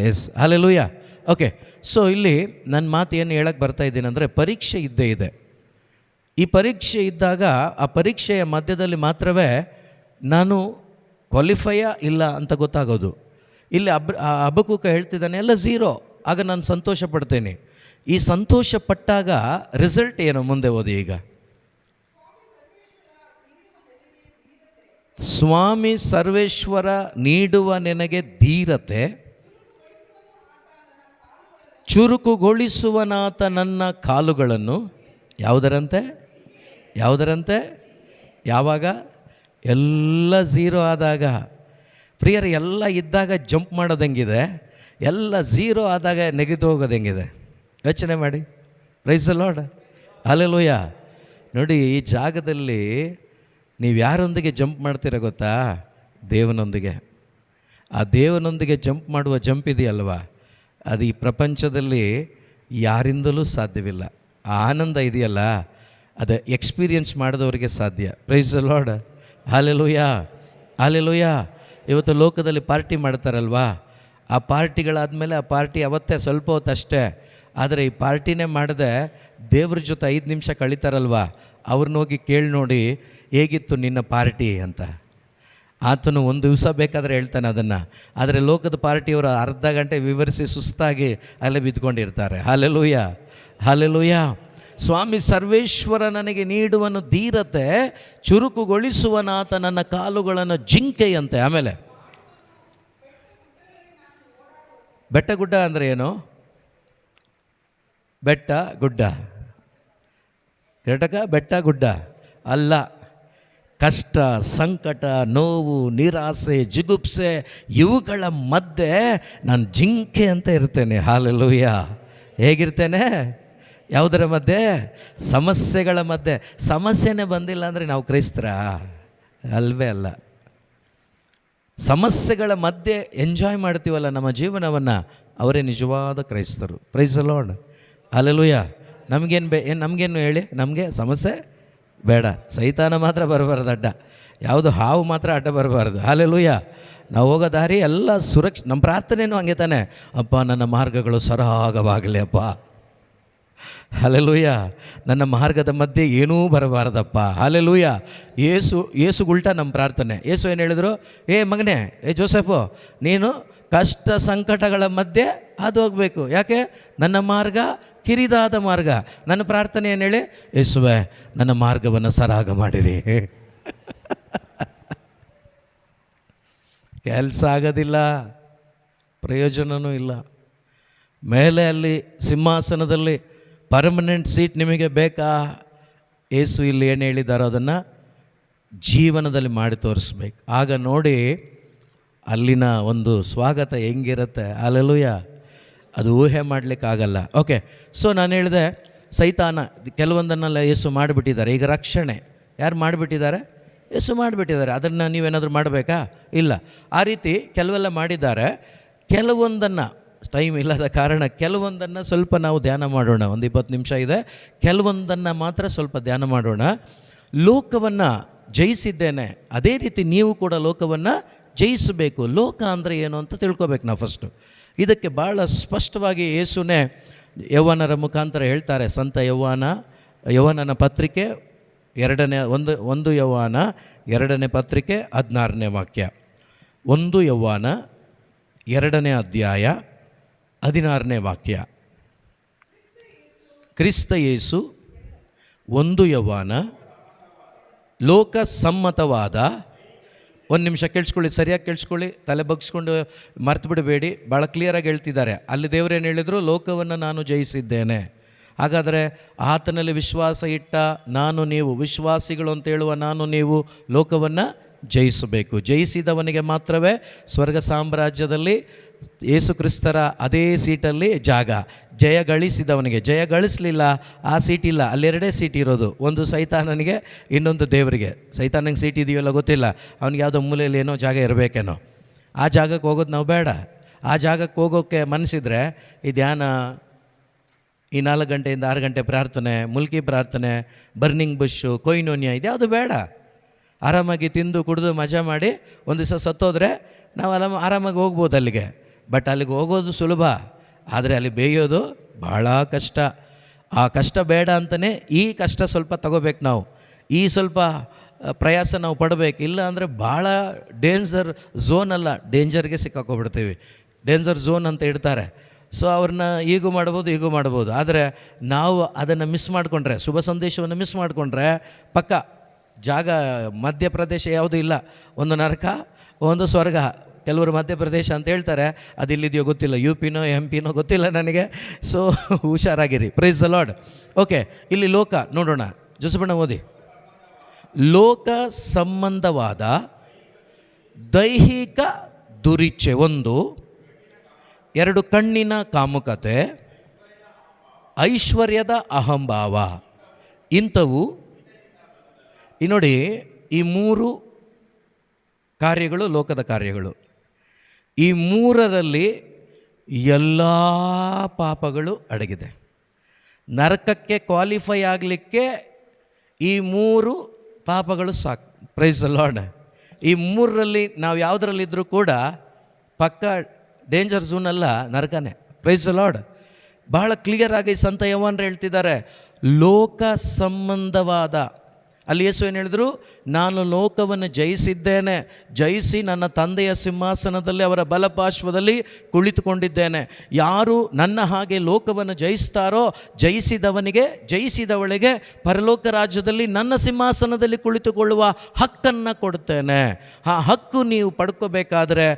Yes, hallelujah. ಓಕೆ. ಸೊ ಇಲ್ಲಿ ನನ್ನ ಮಾತು ಏನು ಹೇಳಕ್ಕೆ ಬರ್ತಾ ಇದ್ದೀನಿ ಅಂದರೆ, ಪರೀಕ್ಷೆ ಇದ್ದೇ ಇದೆ. ಈ ಪರೀಕ್ಷೆ ಇದ್ದಾಗ ಆ ಪರೀಕ್ಷೆಯ ಮಧ್ಯದಲ್ಲಿ ಮಾತ್ರವೇ ನಾನು ಕ್ವಾಲಿಫೈಯಾ ಇಲ್ಲ ಅಂತ ಗೊತ್ತಾಗೋದು. ಇಲ್ಲಿ ಹಬಕ್ಕೂಕ ಹೇಳ್ತಿದ್ದಾನೆ, ಎಲ್ಲ ಝೀರೋ, ಆಗ ನಾನು ಸಂತೋಷ ಪಡ್ತೇನೆ. ಈ ಸಂತೋಷ ಪಟ್ಟಾಗ ರಿಸಲ್ಟ್ ಏನು? ಮುಂದೆ ಓದಿ. ಈಗ ಸ್ವಾಮಿ ಸರ್ವೇಶ್ವರ ನೀಡುವ ನಿನಗೆ ಧೀರತೆ, ಚುರುಕುಗೊಳಿಸುವನಾತ ನನ್ನ ಕಾಲುಗಳನ್ನು ಯಾವುದರಂತೆ? ಯಾವುದರಂತೆ? ಯಾವಾಗ? ಎಲ್ಲ ಝೀರೋ ಆದಾಗ. ಪ್ರಿಯರು, ಎಲ್ಲ ಇದ್ದಾಗ ಜಂಪ್ ಮಾಡೋದು ಹೆಂಗಿದೆ, ಎಲ್ಲ ಝೀರೋ ಆದಾಗ ನೆಗೆದು ಹೋಗೋದು ಹೆಂಗಿದೆ ಯೋಚನೆ ಮಾಡಿ. Praise the lord, hallelujah. ನೋಡಿ, ಈ ಜಾಗದಲ್ಲಿ ನೀವು ಯಾರೊಂದಿಗೆ ಜಂಪ್ ಮಾಡ್ತೀರ ಗೊತ್ತಾ? ದೇವನೊಂದಿಗೆ. ಆ ದೇವನೊಂದಿಗೆ ಜಂಪ್ ಮಾಡುವ ಜಂಪ್ ಇದೆಯಲ್ವಾ, ಅದು ಈ ಪ್ರಪಂಚದಲ್ಲಿ ಯಾರಿಂದಲೂ ಸಾಧ್ಯವಿಲ್ಲ. ಆ ಆನಂದ ಇದೆಯಲ್ಲ, ಅದು ಎಕ್ಸ್ಪೀರಿಯನ್ಸ್ ಮಾಡಿದವರಿಗೆ ಸಾಧ್ಯ. Praise the lord, hallelujah, hallelujah. ಇವತ್ತು ಲೋಕದಲ್ಲಿ ಪಾರ್ಟಿ ಮಾಡ್ತಾರಲ್ವಾ, ಆ ಪಾರ್ಟಿಗಳಾದಮೇಲೆ ಆ ಪಾರ್ಟಿ ಅವತ್ತೇ ಸ್ವಲ್ಪ ಹೊತ್ತು ಅಷ್ಟೇ. ಆದರೆ ಈ ಪಾರ್ಟಿನೇ ಮಾಡದೆ ದೇವ್ರ ಜೊತೆ 5 ನಿಮಿಷ ಕಳೀತಾರಲ್ವ, ಅವ್ರನ್ನ ಹೋಗಿ ಕೇಳಿ ನೋಡಿ ಹೇಗಿತ್ತು ನಿನ್ನ ಪಾರ್ಟಿ ಅಂತ. ಆತನು ಒಂದು ದಿವಸ ಬೇಕಾದರೆ ಹೇಳ್ತಾನೆ ಅದನ್ನು. ಆದರೆ ಲೋಕದ ಪಾರ್ಟಿಯವರು ಅರ್ಧ ಗಂಟೆ ವಿವರಿಸಿ ಸುಸ್ತಾಗಿ ಅಲ್ಲೇ ಬಿದ್ದುಕೊಂಡಿರ್ತಾರೆ. Hallelujah, hallelujah. ಸ್ವಾಮಿ ಸರ್ವೇಶ್ವರ ನನಗೆ ನೀಡುವನು ಧೀರತೆ, ಚುರುಕುಗೊಳಿಸುವನಾತ ನನ್ನ ಕಾಲುಗಳನ್ನು ಜಿಂಕೆಯಂತೆ. ಆಮೇಲೆ ಬೆಟ್ಟ ಗುಡ್ಡ ಅಂದರೆ ಏನು? ಬೆಟ್ಟ ಗುಡ್ಡ, ಕರ್ನಾಟಕ ಬೆಟ್ಟ ಗುಡ್ಡ ಅಲ್ಲ. ಕಷ್ಟ, ಸಂಕಟ, ನೋವು, ನಿರಾಸೆ, ಜಿಗುಪ್ಸೆ ಇವುಗಳ ಮಧ್ಯೆ ನಾನು ಜಿಂಕೆ ಅಂತ ಇರ್ತೇನೆ. ಹಲ್ಲೆಲೂಯಾ. ಹೇಗಿರ್ತೇನೆ? ಯಾವುದರ ಮಧ್ಯೆ? ಸಮಸ್ಯೆಗಳ ಮಧ್ಯೆ. ಸಮಸ್ಯೆನೇ ಬಂದಿಲ್ಲ ಅಂದರೆ ನಾವು ಕ್ರೈಸ್ತರ ಅಲ್ವೇ ಅಲ್ಲ. ಸಮಸ್ಯೆಗಳ ಮಧ್ಯೆ ಎಂಜಾಯ್ ಮಾಡ್ತೀವಲ್ಲ ನಮ್ಮ ಜೀವನವನ್ನು, ಅವರೇ ನಿಜವಾದ ಕ್ರೈಸ್ತರು. Praise the lord, hallelujah. ನಮಗೇನು ಹೇಳಿ, ನಮಗೆ ಸಮಸ್ಯೆ ಬೇಡ, ಸೈತಾನ ಮಾತ್ರ ಬರಬಾರ್ದು ಅಡ್ಡ, ಯಾವುದು ಹಾವು ಮಾತ್ರ ಅಡ್ಡ ಬರಬಾರ್ದು. ಹಲ್ಲೆಲೂಯಾ. ನಾವು ಹೋಗೋ ದಾರಿ ಎಲ್ಲ ನಮ್ಮ ಪ್ರಾರ್ಥನೆಯೂ ಹಂಗೆ ತಾನೆ. ಅಪ್ಪ, ನನ್ನ ಮಾರ್ಗಗಳು ಸರಾಗವಾಗಲಿ ಅಪ್ಪ. ಹಲ್ಲೆಲೂಯಾ. ನನ್ನ ಮಾರ್ಗದ ಮಧ್ಯೆ ಏನೂ ಬರಬಾರ್ದಪ್ಪ. ಹಲ್ಲೆಲೂಯಾ. ಏಸು ಉಲ್ಟಾ ನಮ್ಮ ಪ್ರಾರ್ಥನೆ. ಏಸು ಏನು ಹೇಳಿದ್ರು? ಏ ಮಗನೇ, ಜೋಸೆಫು, ನೀನು ಕಷ್ಟ ಸಂಕಟಗಳ ಮಧ್ಯೆ ಹಾದು ಹೋಗಬೇಕು. ಯಾಕೆ? ನನ್ನ ಮಾರ್ಗ ಕಿರಿದಾದ ಮಾರ್ಗ. ನನ್ನ ಪ್ರಾರ್ಥನೆ ಏನು ಹೇಳಿ? ಯೇಸುವೆ, ನನ್ನ ಮಾರ್ಗವನ್ನು ಸರಾಗ ಮಾಡಿರಿ. ಕೆಲಸ ಆಗೋದಿಲ್ಲ, ಪ್ರಯೋಜನವೂ ಇಲ್ಲ. ಮೇಲೆ ಅಲ್ಲಿ ಸಿಂಹಾಸನದಲ್ಲಿ ಪರ್ಮನೆಂಟ್ ಸೀಟ್ ನಿಮಗೆ ಬೇಕಾ? ಯೇಸು ಇಲ್ಲಿ ಏನು ಹೇಳಿದಾರೋ ಅದನ್ನು ಜೀವನದಲ್ಲಿ ಮಾಡಿ ತೋರಿಸ್ಬೇಕು. ಆಗ ನೋಡಿ ಅಲ್ಲಿನ ಒಂದು ಸ್ವಾಗತ ಹೆಂಗಿರುತ್ತೆ. ಹಲ್ಲೆಲೂಯಾ. ಅದು ಊಹೆ ಮಾಡಲಿಕ್ಕಾಗಲ್ಲ. ಓಕೆ, ಸೊ ನಾನು ಹೇಳಿದೆ, ಸೈತಾನ ಕೆಲವೊಂದನ್ನೆಲ್ಲ ಯೇಸು ಮಾಡಿಬಿಟ್ಟಿದ್ದಾರೆ. ಈಗ ರಕ್ಷಣೆ ಯಾರು ಮಾಡಿಬಿಟ್ಟಿದ್ದಾರೆ? ಯೇಸು ಮಾಡಿಬಿಟ್ಟಿದ್ದಾರೆ. ಅದನ್ನು ನೀವೇನಾದರೂ ಮಾಡಬೇಕಾ? ಇಲ್ಲ. ಆ ರೀತಿ ಕೆಲವೆಲ್ಲ ಮಾಡಿದ್ದಾರೆ. ಕೆಲವೊಂದನ್ನು ಟೈಮ್ ಇಲ್ಲದ ಕಾರಣ ಕೆಲವೊಂದನ್ನು ಸ್ವಲ್ಪ ನಾವು ಧ್ಯಾನ ಮಾಡೋಣ. ಒಂದು 20 ನಿಮಿಷ ಇದೆ. ಕೆಲವೊಂದನ್ನು ಮಾತ್ರ ಸ್ವಲ್ಪ ಧ್ಯಾನ ಮಾಡೋಣ. ಲೋಕವನ್ನು ಜಯಿಸಿದ್ದೇನೆ, ಅದೇ ರೀತಿ ನೀವು ಕೂಡ ಲೋಕವನ್ನು ಜಯಿಸಬೇಕು. ಲೋಕ ಅಂದರೆ ಏನು ಅಂತ ತಿಳ್ಕೊಬೇಕು ನಾವು ಫಸ್ಟು. ಇದಕ್ಕೆ ಭಾಳ ಸ್ಪಷ್ಟವಾಗಿ ಯೇಸುನೇ ಯೌವನರ ಮುಖಾಂತರ ಹೇಳ್ತಾರೆ. ಸಂತ ಯೌವನನ ಪತ್ರಿಕೆ 1 ಯೌವನ 2ನೇ ಪತ್ರಿಕೆ 16ನೇ ವಾಕ್ಯ. 1 ಯೌವನ 2ನೇ ಅಧ್ಯಾಯ 16ನೇ ವಾಕ್ಯ. ಕ್ರಿಸ್ತ ಯೇಸು 1 ಯೌವನ ಲೋಕ ಸಮ್ಮತವಾದ, ಒಂದು ನಿಮಿಷ ಕೇಳಿಸ್ಕೊಳ್ಳಿ, ಸರಿಯಾಗಿ ಕೇಳಿಸ್ಕೊಳ್ಳಿ, ತಲೆ ಬಗ್ಸ್ಕೊಂಡು ಮರ್ತು ಬಿಡಬೇಡಿ. ಭಾಳ ಕ್ಲಿಯರಾಗಿ ಹೇಳ್ತಿದ್ದಾರೆ. ಅಲ್ಲಿ ದೇವರೇನು ಹೇಳಿದರು? ಲೋಕವನ್ನು ನಾನು ಜಯಿಸಿದ್ದೇನೆ. ಹಾಗಾದರೆ ಆತನಲ್ಲಿ ವಿಶ್ವಾಸ ಇಟ್ಟ ನೀವು ವಿಶ್ವಾಸಿಗಳು ಅಂತ ಹೇಳುವ ನೀವು ಲೋಕವನ್ನು ಜಯಿಸಬೇಕು. ಜಯಿಸಿದವನಿಗೆ ಮಾತ್ರವೇ ಸ್ವರ್ಗ ಸಾಮ್ರಾಜ್ಯದಲ್ಲಿ ಯೇಸು ಕ್ರಿಸ್ತರ ಅದೇ ಸೀಟಲ್ಲಿ ಜಾಗ. ಜಯ ಗಳಿಸಿದವನಿಗೆ, ಜಯ ಗಳಿಸಲಿಲ್ಲ ಆ ಸೀಟಿಲ್ಲ. ಅಲ್ಲೆರಡೇ ಸೀಟ್ ಇರೋದು, ಒಂದು ಸೈತಾನನಿಗೆ, ಇನ್ನೊಂದು ದೇವರಿಗೆ. ಸೈತಾನಿಗೆ ಸೀಟ್ ಇದೆಯಲ್ಲ ಗೊತ್ತಿಲ್ಲ, ಅವನಿಗೆ ಯಾವುದೋ ಮೂಲೆಯಲ್ಲಿ ಏನೋ ಜಾಗ ಇರಬೇಕೇನೋ. ಆ ಜಾಗಕ್ಕೆ ಹೋಗೋದು ನಾವು ಬೇಡ. ಆ ಜಾಗಕ್ಕೆ ಹೋಗೋಕ್ಕೆ ಮನಸ್ಸಿದ್ರೆ ಈ ಧ್ಯಾನ, ಈ 4 ಗಂಟೆಯಿಂದ 6 ಗಂಟೆ ಪ್ರಾರ್ಥನೆ, ಮುಲ್ಕಿ ಪ್ರಾರ್ಥನೆ, ಬರ್ನಿಂಗ್ ಬುಷು, ಕೊಯ್ನೋನ್ಯ, ಇದ್ಯಾವುದು ಬೇಡ. ಆರಾಮಾಗಿ ತಿಂದು ಕುಡಿದು ಮಜಾ ಮಾಡಿ ಒಂದು ದಿವಸ ಸತ್ತೋದ್ರೆ ನಾವು ಆರಾಮಾಗಿ ಹೋಗ್ಬೋದು ಅಲ್ಲಿಗೆ. ಬಟ್ ಅಲ್ಲಿಗೆ ಹೋಗೋದು ಸುಲಭ, ಆದರೆ ಅಲ್ಲಿ ಬೇಯೋದು ಭಾಳ ಕಷ್ಟ. ಆ ಕಷ್ಟ ಬೇಡ ಅಂತಲೇ ಈ ಕಷ್ಟ ಸ್ವಲ್ಪ ತಗೋಬೇಕು ನಾವು. ಈ ಸ್ವಲ್ಪ ಪ್ರಯಾಸ ನಾವು ಪಡಬೇಕು. ಇಲ್ಲ ಅಂದರೆ ಭಾಳ ಡೇಂಜರ್ ಝೋನ್ ಅಲ್ಲ, ಡೇಂಜರ್ಗೆ ಸಿಕ್ಕಾಕೊಬಿಡ್ತೀವಿ. ಡೇಂಜರ್ ಝೋನ್ ಅಂತ ಇಡ್ತಾರೆ. ಸೊ ಅವ್ರನ್ನ ಈಗೂ ಮಾಡ್ಬೋದು. ಆದರೆ ನಾವು ಅದನ್ನು ಮಿಸ್ ಮಾಡಿಕೊಂಡ್ರೆ, ಶುಭ ಸಂದೇಶವನ್ನು ಮಿಸ್ ಮಾಡಿಕೊಂಡ್ರೆ ಪಕ್ಕ ಜಾಗ ಮಧ್ಯಪ್ರದೇಶ ಯಾವುದೂ ಇಲ್ಲ. ಒಂದು ನರಕ, ಒಂದು ಸ್ವರ್ಗ. ಕೆಲವರು ಮಧ್ಯಪ್ರದೇಶ ಅಂತ ಹೇಳ್ತಾರೆ, ಅದು ಇಲ್ಲಿದೆಯೋ ಗೊತ್ತಿಲ್ಲ, UP ನೋ MP ನೋ ಗೊತ್ತಿಲ್ಲ ನನಗೆ. ಸೊ ಹುಷಾರಾಗಿರಿ. Praise the lord. ಓಕೆ, ಇಲ್ಲಿ ಲೋಕ ನೋಡೋಣ. ಜೋಸಬಣ್ಣ ಓದಿ. ಲೋಕ ಸಂಬಂಧವಾದ ದೈಹಿಕ ದುರಿಚ್ಛೆ 1, 2 ಕಣ್ಣಿನ ಕಾಮುಕತೆ, ಐಶ್ವರ್ಯದ ಅಹಂಭಾವ. ಇಂಥವು ನೋಡಿ, ಈ 3 ಕಾರ್ಯಗಳು ಲೋಕದ ಕಾರ್ಯಗಳು. ಈ 3ರಲ್ಲಿ ಎಲ್ಲ ಪಾಪಗಳು ಅಡಗಿದೆ. ನರಕಕ್ಕೆ ಕ್ವಾಲಿಫೈ ಆಗಲಿಕ್ಕೆ ಈ 3 ಪಾಪಗಳು ಸಾಕು. Praise the lord. ಈ 3ರಲ್ಲಿ ನಾವು ಯಾವುದರಲ್ಲಿದ್ದರೂ ಕೂಡ ಪಕ್ಕ ಡೇಂಜರ್ ಝೋನ್ ಅಲ್ಲ, ನರಕನೇ. Praise the lord. ಬಹಳ ಕ್ಲಿಯರ್ ಆಗಿ ಸಂತ ಯೋಹಾನರು ಹೇಳ್ತಿದ್ದಾರೆ, ಲೋಕ ಸಂಬಂಧವಾದ. ಅಲ್ಲಿ ಯೇಸು ಏನು ಹೇಳಿದ್ರು? ನಾನು ಲೋಕವನ್ನು ಜಯಿಸಿದ್ದೇನೆ, ಜಯಿಸಿ ನನ್ನ ತಂದೆಯ ಸಿಂಹಾಸನದಲ್ಲಿ ಅವರ ಬಲಪಾರ್ಶ್ವದಲ್ಲಿ ಕುಳಿತುಕೊಂಡಿದ್ದೇನೆ. ಯಾರು ನನ್ನ ಹಾಗೆ ಲೋಕವನ್ನು ಜಯಿಸ್ತಾರೋ, ಜಯಿಸಿದವಳಿಗೆ ಪರಲೋಕ ರಾಜ್ಯದಲ್ಲಿ ನನ್ನ ಸಿಂಹಾಸನದಲ್ಲಿ ಕುಳಿತುಕೊಳ್ಳುವ ಹಕ್ಕನ್ನು ಕೊಡ್ತೇನೆ. ಆ ಹಕ್ಕು ನೀವು ಪಡ್ಕೋಬೇಕಾದ್ರೆ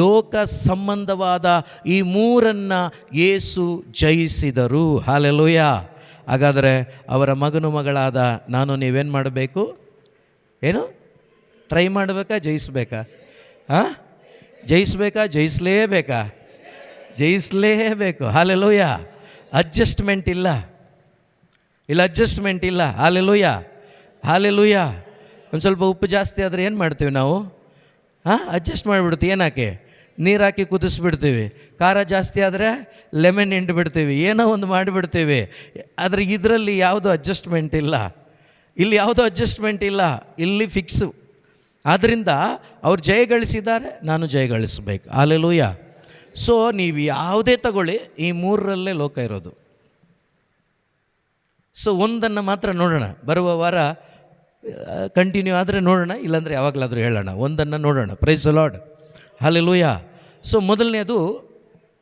ಲೋಕ ಸಂಬಂಧವಾದ ಈ 3 ಯೇಸು ಜಯಿಸಿದರು. ಹಲ್ಲೆಲೂಯಾ. ಹಾಗಾದರೆ ಅವರ ಮಗನು ಮಗಳಾದ ನಾನು ನೀವೇನು ಮಾಡಬೇಕು? ಏನು ಟ್ರೈ ಮಾಡಬೇಕಾ, ಜಯಿಸ್ಬೇಕಾ? ಜಯಿಸ್ಬೇಕಾ, ಜಯಿಸಲೇಬೇಕಾ? ಜಯಿಸಲೇಬೇಕು. ಹಲ್ಲೆಲೂಯಾ. ಅಡ್ಜಸ್ಟ್ಮೆಂಟ್ ಇಲ್ಲ, ಅಡ್ಜಸ್ಟ್ಮೆಂಟ್ ಇಲ್ಲ. Hallelujah, hallelujah. ಒಂದು ಸ್ವಲ್ಪ ಉಪ್ಪು ಜಾಸ್ತಿ ಆದರೆ ಏನು ಮಾಡ್ತೀವಿ ನಾವು? ಅಡ್ಜಸ್ಟ್ ಮಾಡಿಬಿಡ್ತೀವಿ. ಏನಾಕೆ? ನೀರು ಹಾಕಿ ಕುದಿಸ್ಬಿಡ್ತೀವಿ. ಖಾರ ಜಾಸ್ತಿ ಆದರೆ ಲೆಮನ್ ಹಿಂಡ್ಬಿಡ್ತೀವಿ, ಏನೋ ಒಂದು ಮಾಡಿಬಿಡ್ತೀವಿ. ಆದರೆ ಇದರಲ್ಲಿ ಯಾವುದೂ ಅಡ್ಜಸ್ಟ್ಮೆಂಟ್ ಇಲ್ಲ, ಇಲ್ಲಿ ಯಾವುದೋ ಅಡ್ಜಸ್ಟ್ಮೆಂಟ್ ಇಲ್ಲ, ಇಲ್ಲಿ ಫಿಕ್ಸು. ಆದ್ದರಿಂದ ಅವ್ರು ಜಯಗಳಿಸಿದ್ದಾರೆ, ನಾನು ಜಯಗಳಿಸಬೇಕು. ಹಲ್ಲೆಲೂಯಾ. ಸೊ ನೀವು ಯಾವುದೇ ತಗೊಳ್ಳಿ, ಈ 3ರಲ್ಲೇ ಲೋಕ ಇರೋದು. ಸೊ ಒಂದನ್ನು ಮಾತ್ರ ನೋಡೋಣ. ಬರುವ ವಾರ ಕಂಟಿನ್ಯೂ ಆದರೆ ನೋಡೋಣ, ಇಲ್ಲಾಂದರೆ ಯಾವಾಗಲಾದರೂ ಹೇಳೋಣ. ಒಂದನ್ನು ನೋಡೋಣ. Price the lord. Hallelujah. So ಮೊದಲನೇದು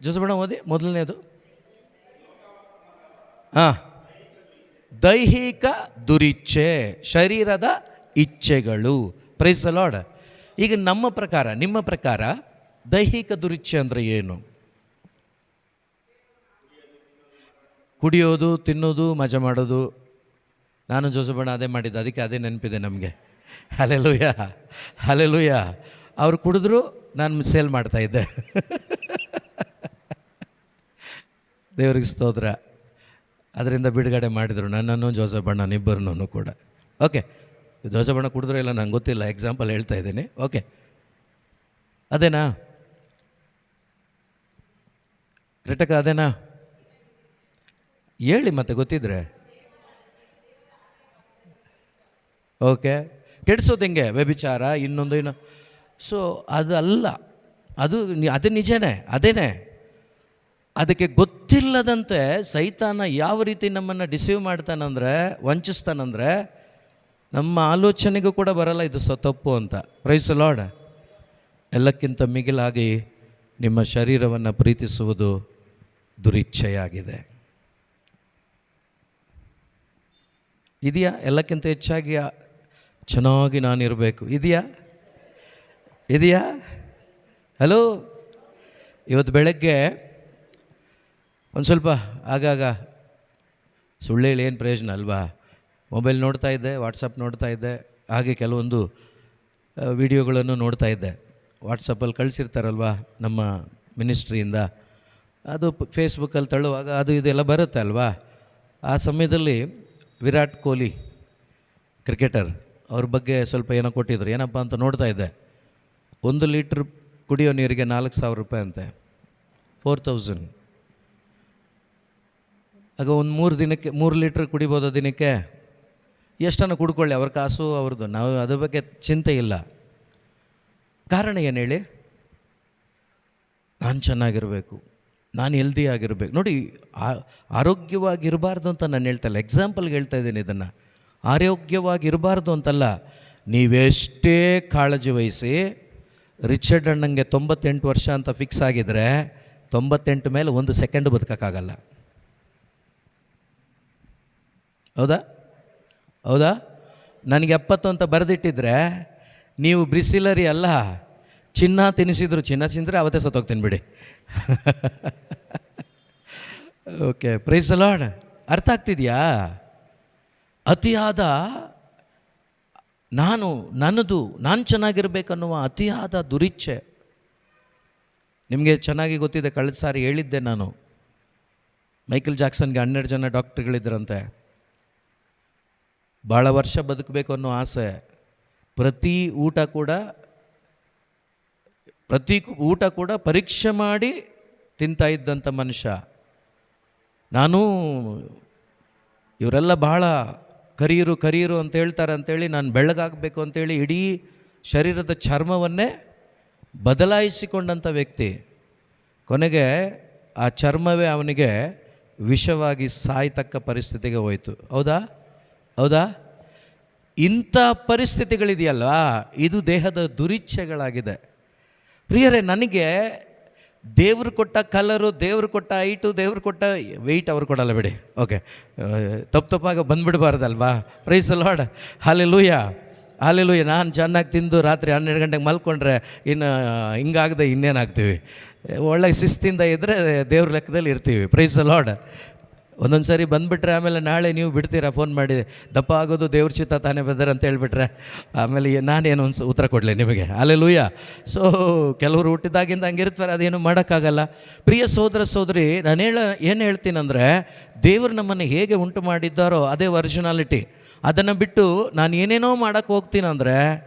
ಜೋಸಬಣ್ಣ ಓದಿ. ಮೊದಲನೇದು ದೈಹಿಕ ದುರಿಚ್ಛೆ, ಶರೀರದ ಇಚ್ಛೆಗಳು. Price the lord. ಈಗ ನಿಮ್ಮ ಪ್ರಕಾರ ದೈಹಿಕ ದುರಿಚ್ಛೆ ಅಂದರೆ ಏನು? ಕುಡಿಯೋದು, ತಿನ್ನೋದು, ಮಜಾ ಮಾಡೋದು. ನಾನು ಜೋಸಬಣ್ಣ ಅದೇ ಮಾಡಿದ್ದೆ, ಅದಕ್ಕೆ ಅದೇ ನೆನಪಿದೆ ನಮಗೆ. Hallelujah, hallelujah. ಅವ್ರು ಕುಡಿದ್ರು, ನಾನು ಸೇಲ್ ಮಾಡ್ತಾಯಿದ್ದೆ. ದೇವರಿಗೆ ಸ್ತೋತ್ರ. ಅದರಿಂದ ಬಿಡುಗಡೆ ಮಾಡಿದರು ನನ್ನನ್ನು, ಜೋಸಬಣ್ಣನಿಬ್ಬರನ್ನೂ ಕೂಡ. ಓಕೆ, ಜೋಸಬಣ್ಣ ಕುಡಿದ್ರು ಇಲ್ಲ ನಂಗೆ ಗೊತ್ತಿಲ್ಲ, ಎಕ್ಸಾಂಪಲ್ ಹೇಳ್ತಾ ಇದ್ದೀನಿ. ಓಕೆ, ಅದೇನಾ ಕೃಟಕ? ಅದೇನಾ ಹೇಳಿ ಮತ್ತೆ ಗೊತ್ತಿದ್ರೆ. ಓಕೆ, ಕೆಡಿಸೋದು ಹೆಂಗೆ? ವ್ಯಭಿಚಾರ, ಇನ್ನೊಂದು. ಸೊ ಅದಲ್ಲ, ಅದು ನಿಜನೇ, ಅದೇನೇ. ಅದಕ್ಕೆ ಗೊತ್ತಿಲ್ಲದಂತೆ ಸೈತಾನ ಯಾವ ರೀತಿ ನಮ್ಮನ್ನು ಡಿಸೀವ್ ಮಾಡ್ತಾನಂದರೆ, ವಂಚಿಸ್ತಾನಂದರೆ, ನಮ್ಮ ಆಲೋಚನೆಗೂ ಕೂಡ ಬರಲ್ಲ ಇದು ತಪ್ಪು ಅಂತ. Praise the lord. ಎಲ್ಲಕ್ಕಿಂತ ಮಿಗಿಲಾಗಿ ನಿಮ್ಮ ಶರೀರವನ್ನು ಪ್ರೀತಿಸುವುದು ದುರಿಚ್ಛೆಯಾಗಿದೆ. ಇದೆಯಾ? ಎಲ್ಲಕ್ಕಿಂತ ಹೆಚ್ಚಾಗಿ ಚೆನ್ನಾಗಿ ನಾನಿರಬೇಕು, ಇದೆಯಾ? ಹಲೋ. ಇವತ್ತು ಬೆಳಗ್ಗೆ ಒಂದು ಸ್ವಲ್ಪ ಆಗಾಗ ಸುಳ್ಳು ಹೇಳಿ ಏನು ಪ್ರಯೋಜನ ಅಲ್ವಾ? ಮೊಬೈಲ್ ನೋಡ್ತಾ ಇದ್ದೆ, ವಾಟ್ಸಪ್ ನೋಡ್ತಾ ಇದ್ದೆ, ಹಾಗೆ ಕೆಲವೊಂದು ವಿಡಿಯೋಗಳನ್ನು ನೋಡ್ತಾ ಇದ್ದೆ. ವಾಟ್ಸಪ್ಪಲ್ಲಿ ಕಳಿಸಿರ್ತಾರಲ್ವ ನಮ್ಮ ಮಿನಿಸ್ಟ್ರಿಯಿಂದ, ಅದು ಫೇಸ್ಬುಕ್ಕಲ್ಲಿ ತಳ್ಳುವಾಗ ಅದು ಇದೆಲ್ಲ ಬರುತ್ತೆ ಅಲ್ವಾ. ಆ ಸಮಯದಲ್ಲಿ ವಿರಾಟ್ ಕೊಹ್ಲಿ ಕ್ರಿಕೆಟರ್ ಅವ್ರ ಬಗ್ಗೆ ಸ್ವಲ್ಪ ಏನೋ ಕೊಟ್ಟಿದ್ರು. ಏನಪ್ಪ ಅಂತ ನೋಡ್ತಾ ಇದ್ದೆ. 1 ಲೀಟ್ರ್ ಕುಡಿಯೋ ನೀರಿಗೆ 4,000 ರೂಪಾಯಿ ಅಂತೆ, 4,000. ಆಗ ಒಂದು 3 ಲೀಟ್ರ್ ಕುಡಿಬೋದು ದಿನಕ್ಕೆ. ಎಷ್ಟನ್ನು ಕುಡ್ಕೊಳ್ಳಿ, ಅವ್ರ ಕಾಸು ಅವ್ರದ್ದು, ನಾವು ಅದ್ರ ಬಗ್ಗೆ ಚಿಂತೆ ಇಲ್ಲ. ಕಾರಣ ಏನು ಹೇಳಿ? ನಾನು ಚೆನ್ನಾಗಿರಬೇಕು, ನಾನು ಹೆಲ್ದಿ ಆಗಿರಬೇಕು. ನೋಡಿ, ಆರೋಗ್ಯವಾಗಿರಬಾರ್ದು ಅಂತ ನಾನು ಹೇಳ್ತಾ ಇಲ್ಲ, ಎಕ್ಸಾಂಪಲ್ಗೆ ಹೇಳ್ತಾ ಇದ್ದೀನಿ ಇದನ್ನು. ಆರೋಗ್ಯವಾಗಿರಬಾರ್ದು ಅಂತಲ್ಲ. ನೀವೆಷ್ಟೇ ಕಾಳಜಿ ವಹಿಸಿ, ರಿಚರ್ಡ್ ಅಣ್ಣಂಗೆ 98 ವರ್ಷ ಅಂತ ಫಿಕ್ಸ್ ಆಗಿದ್ರೆ 98 ಮೇಲೆ 1 ಸೆಕೆಂಡ್ ಬದುಕೋಕ್ಕಾಗಲ್ಲ. ಹೌದಾ? ನನಗೆ 70 ಅಂತ ಬರೆದಿಟ್ಟಿದ್ರೆ, ನೀವು ಬ್ರಿಸಿಲರಿ ಅಲ್ಲ, ಚಿನ್ನ ತಿನ್ನಿಸಿದ್ರೆ ಅವತ್ತೇ ಸತ್ತೋಗ್ತೀನಿ ಬಿಡಿ. Okay, price the lord. ಅರ್ಥ ಆಗ್ತಿದೆಯಾ? ಅತಿಯಾದ ನನ್ನದು ನಾನು ಚೆನ್ನಾಗಿರ್ಬೇಕನ್ನುವ ಅತಿಯಾದ ದುರಿಚ್ಛೆ. ನಿಮಗೆ ಚೆನ್ನಾಗಿ ಗೊತ್ತಿದೆ, ಕಳೆದ ಸಾರಿ ಹೇಳಿದ್ದೆ ನಾನು, ಮೈಕಲ್ ಜಾಕ್ಸನ್ಗೆ 12 ಜನ ಡಾಕ್ಟ್ರುಗಳಿದ್ರಂತೆ. ಭಾಳ ವರ್ಷ ಬದುಕಬೇಕು ಅನ್ನೋ ಆಸೆ. ಪ್ರತಿ ಊಟ ಕೂಡ ಪರೀಕ್ಷೆ ಮಾಡಿ ತಿಂತಾ ಇದ್ದಂಥ ಮನುಷ್ಯ. ನಾನು ಇವರೆಲ್ಲ ಭಾಳ ಕರಿಯರು ಅಂತ ಹೇಳ್ತಾರೆ ಅಂತೇಳಿ ನಾನು ಬೆಳ್ಳಗಾಗಬೇಕು ಅಂತೇಳಿ ಇಡೀ ಶರೀರದ ಚರ್ಮವನ್ನೇ ಬದಲಾಯಿಸಿಕೊಂಡಂಥ ವ್ಯಕ್ತಿ. ಕೊನೆಗೆ ಆ ಚರ್ಮವೇ ಅವನಿಗೆ ವಿಷವಾಗಿ ಸಾಯ್ತಕ್ಕ ಪರಿಸ್ಥಿತಿಗೆ ಹೋಯಿತು. ಹೌದಾ? ಇಂಥ ಪರಿಸ್ಥಿತಿಗಳಿದೆಯಲ್ಲ, ಇದು ದೇಹದ ದುರಿಚ್ಛೆಗಳಾಗಿದೆ. ಪ್ರಿಯರೇ, ನನಗೆ ದೇವರು ಕೊಟ್ಟ ಕಲರು, ದೇವರು ಕೊಟ್ಟ ಹೈಟು, ದೇವರು ಕೊಟ್ಟ ವೆಯ್ಟ್ ಅವ್ರು ಕೊಡಲ್ಲ ಬಿಡಿ, ಓಕೆ, ತಪ್ಪಾಗ ಬಂದುಬಿಡಬಾರ್ದಲ್ವಾ. Praise the lord, hallelujah. ನಾನು ಚೆನ್ನಾಗಿ ತಿಂದು ರಾತ್ರಿ 12 ಗಂಟೆಗೆ ಮಲ್ಕೊಂಡ್ರೆ ಇನ್ನು ಹಿಂಗಾಗದೆ ಇನ್ನೇನಾಗ್ತೀವಿ? ಒಳ್ಳೆ ಶಿಸ್ತಿಂದ ಇದ್ದರೆ ದೇವ್ರ ಲೆಕ್ಕದಲ್ಲಿ ಇರ್ತೀವಿ. Praise the lord. ಒಂದೊಂದು ಸಾರಿ ಬಂದುಬಿಟ್ರೆ ಆಮೇಲೆ ನಾಳೆ ನೀವು ಬಿಡ್ತೀರಾ ಫೋನ್ ಮಾಡಿ, ದಪ್ಪ ಆಗೋದು ದೇವ್ರ ಚಿತ್ತ ತಾನೇ ಬೆದರ್ ಅಂತ ಹೇಳ್ಬಿಟ್ರೆ ಆಮೇಲೆ ನಾನೇನು ಉತ್ತರ ಕೊಡಲಿ ನಿಮಗೆ? ಹಲ್ಲೆಲೂಯಾ. ಸೊ ಕೆಲವರು ಹುಟ್ಟಿದಾಗಿಂದ ಹಂಗಿರ್ತಾರೆ, ಅದೇನು ಮಾಡೋಕ್ಕಾಗಲ್ಲ. ಪ್ರಿಯ ಸಹೋದರ ಸಹೋದರಿ, ನಾನು ಏನು ಹೇಳ್ತೀನಂದರೆ, ದೇವರು ನಮ್ಮನ್ನು ಹೇಗೆ ಉಂಟು ಮಾಡಿದ್ದಾರೋ ಅದೇ ಒರಿಜಿನಾಲಿಟಿ. ಅದನ್ನು ಬಿಟ್ಟು ನಾನು ಏನೇನೋ ಮಾಡೋಕ್ಕೆ ಹೋಗ್ತೀನಂದರೆ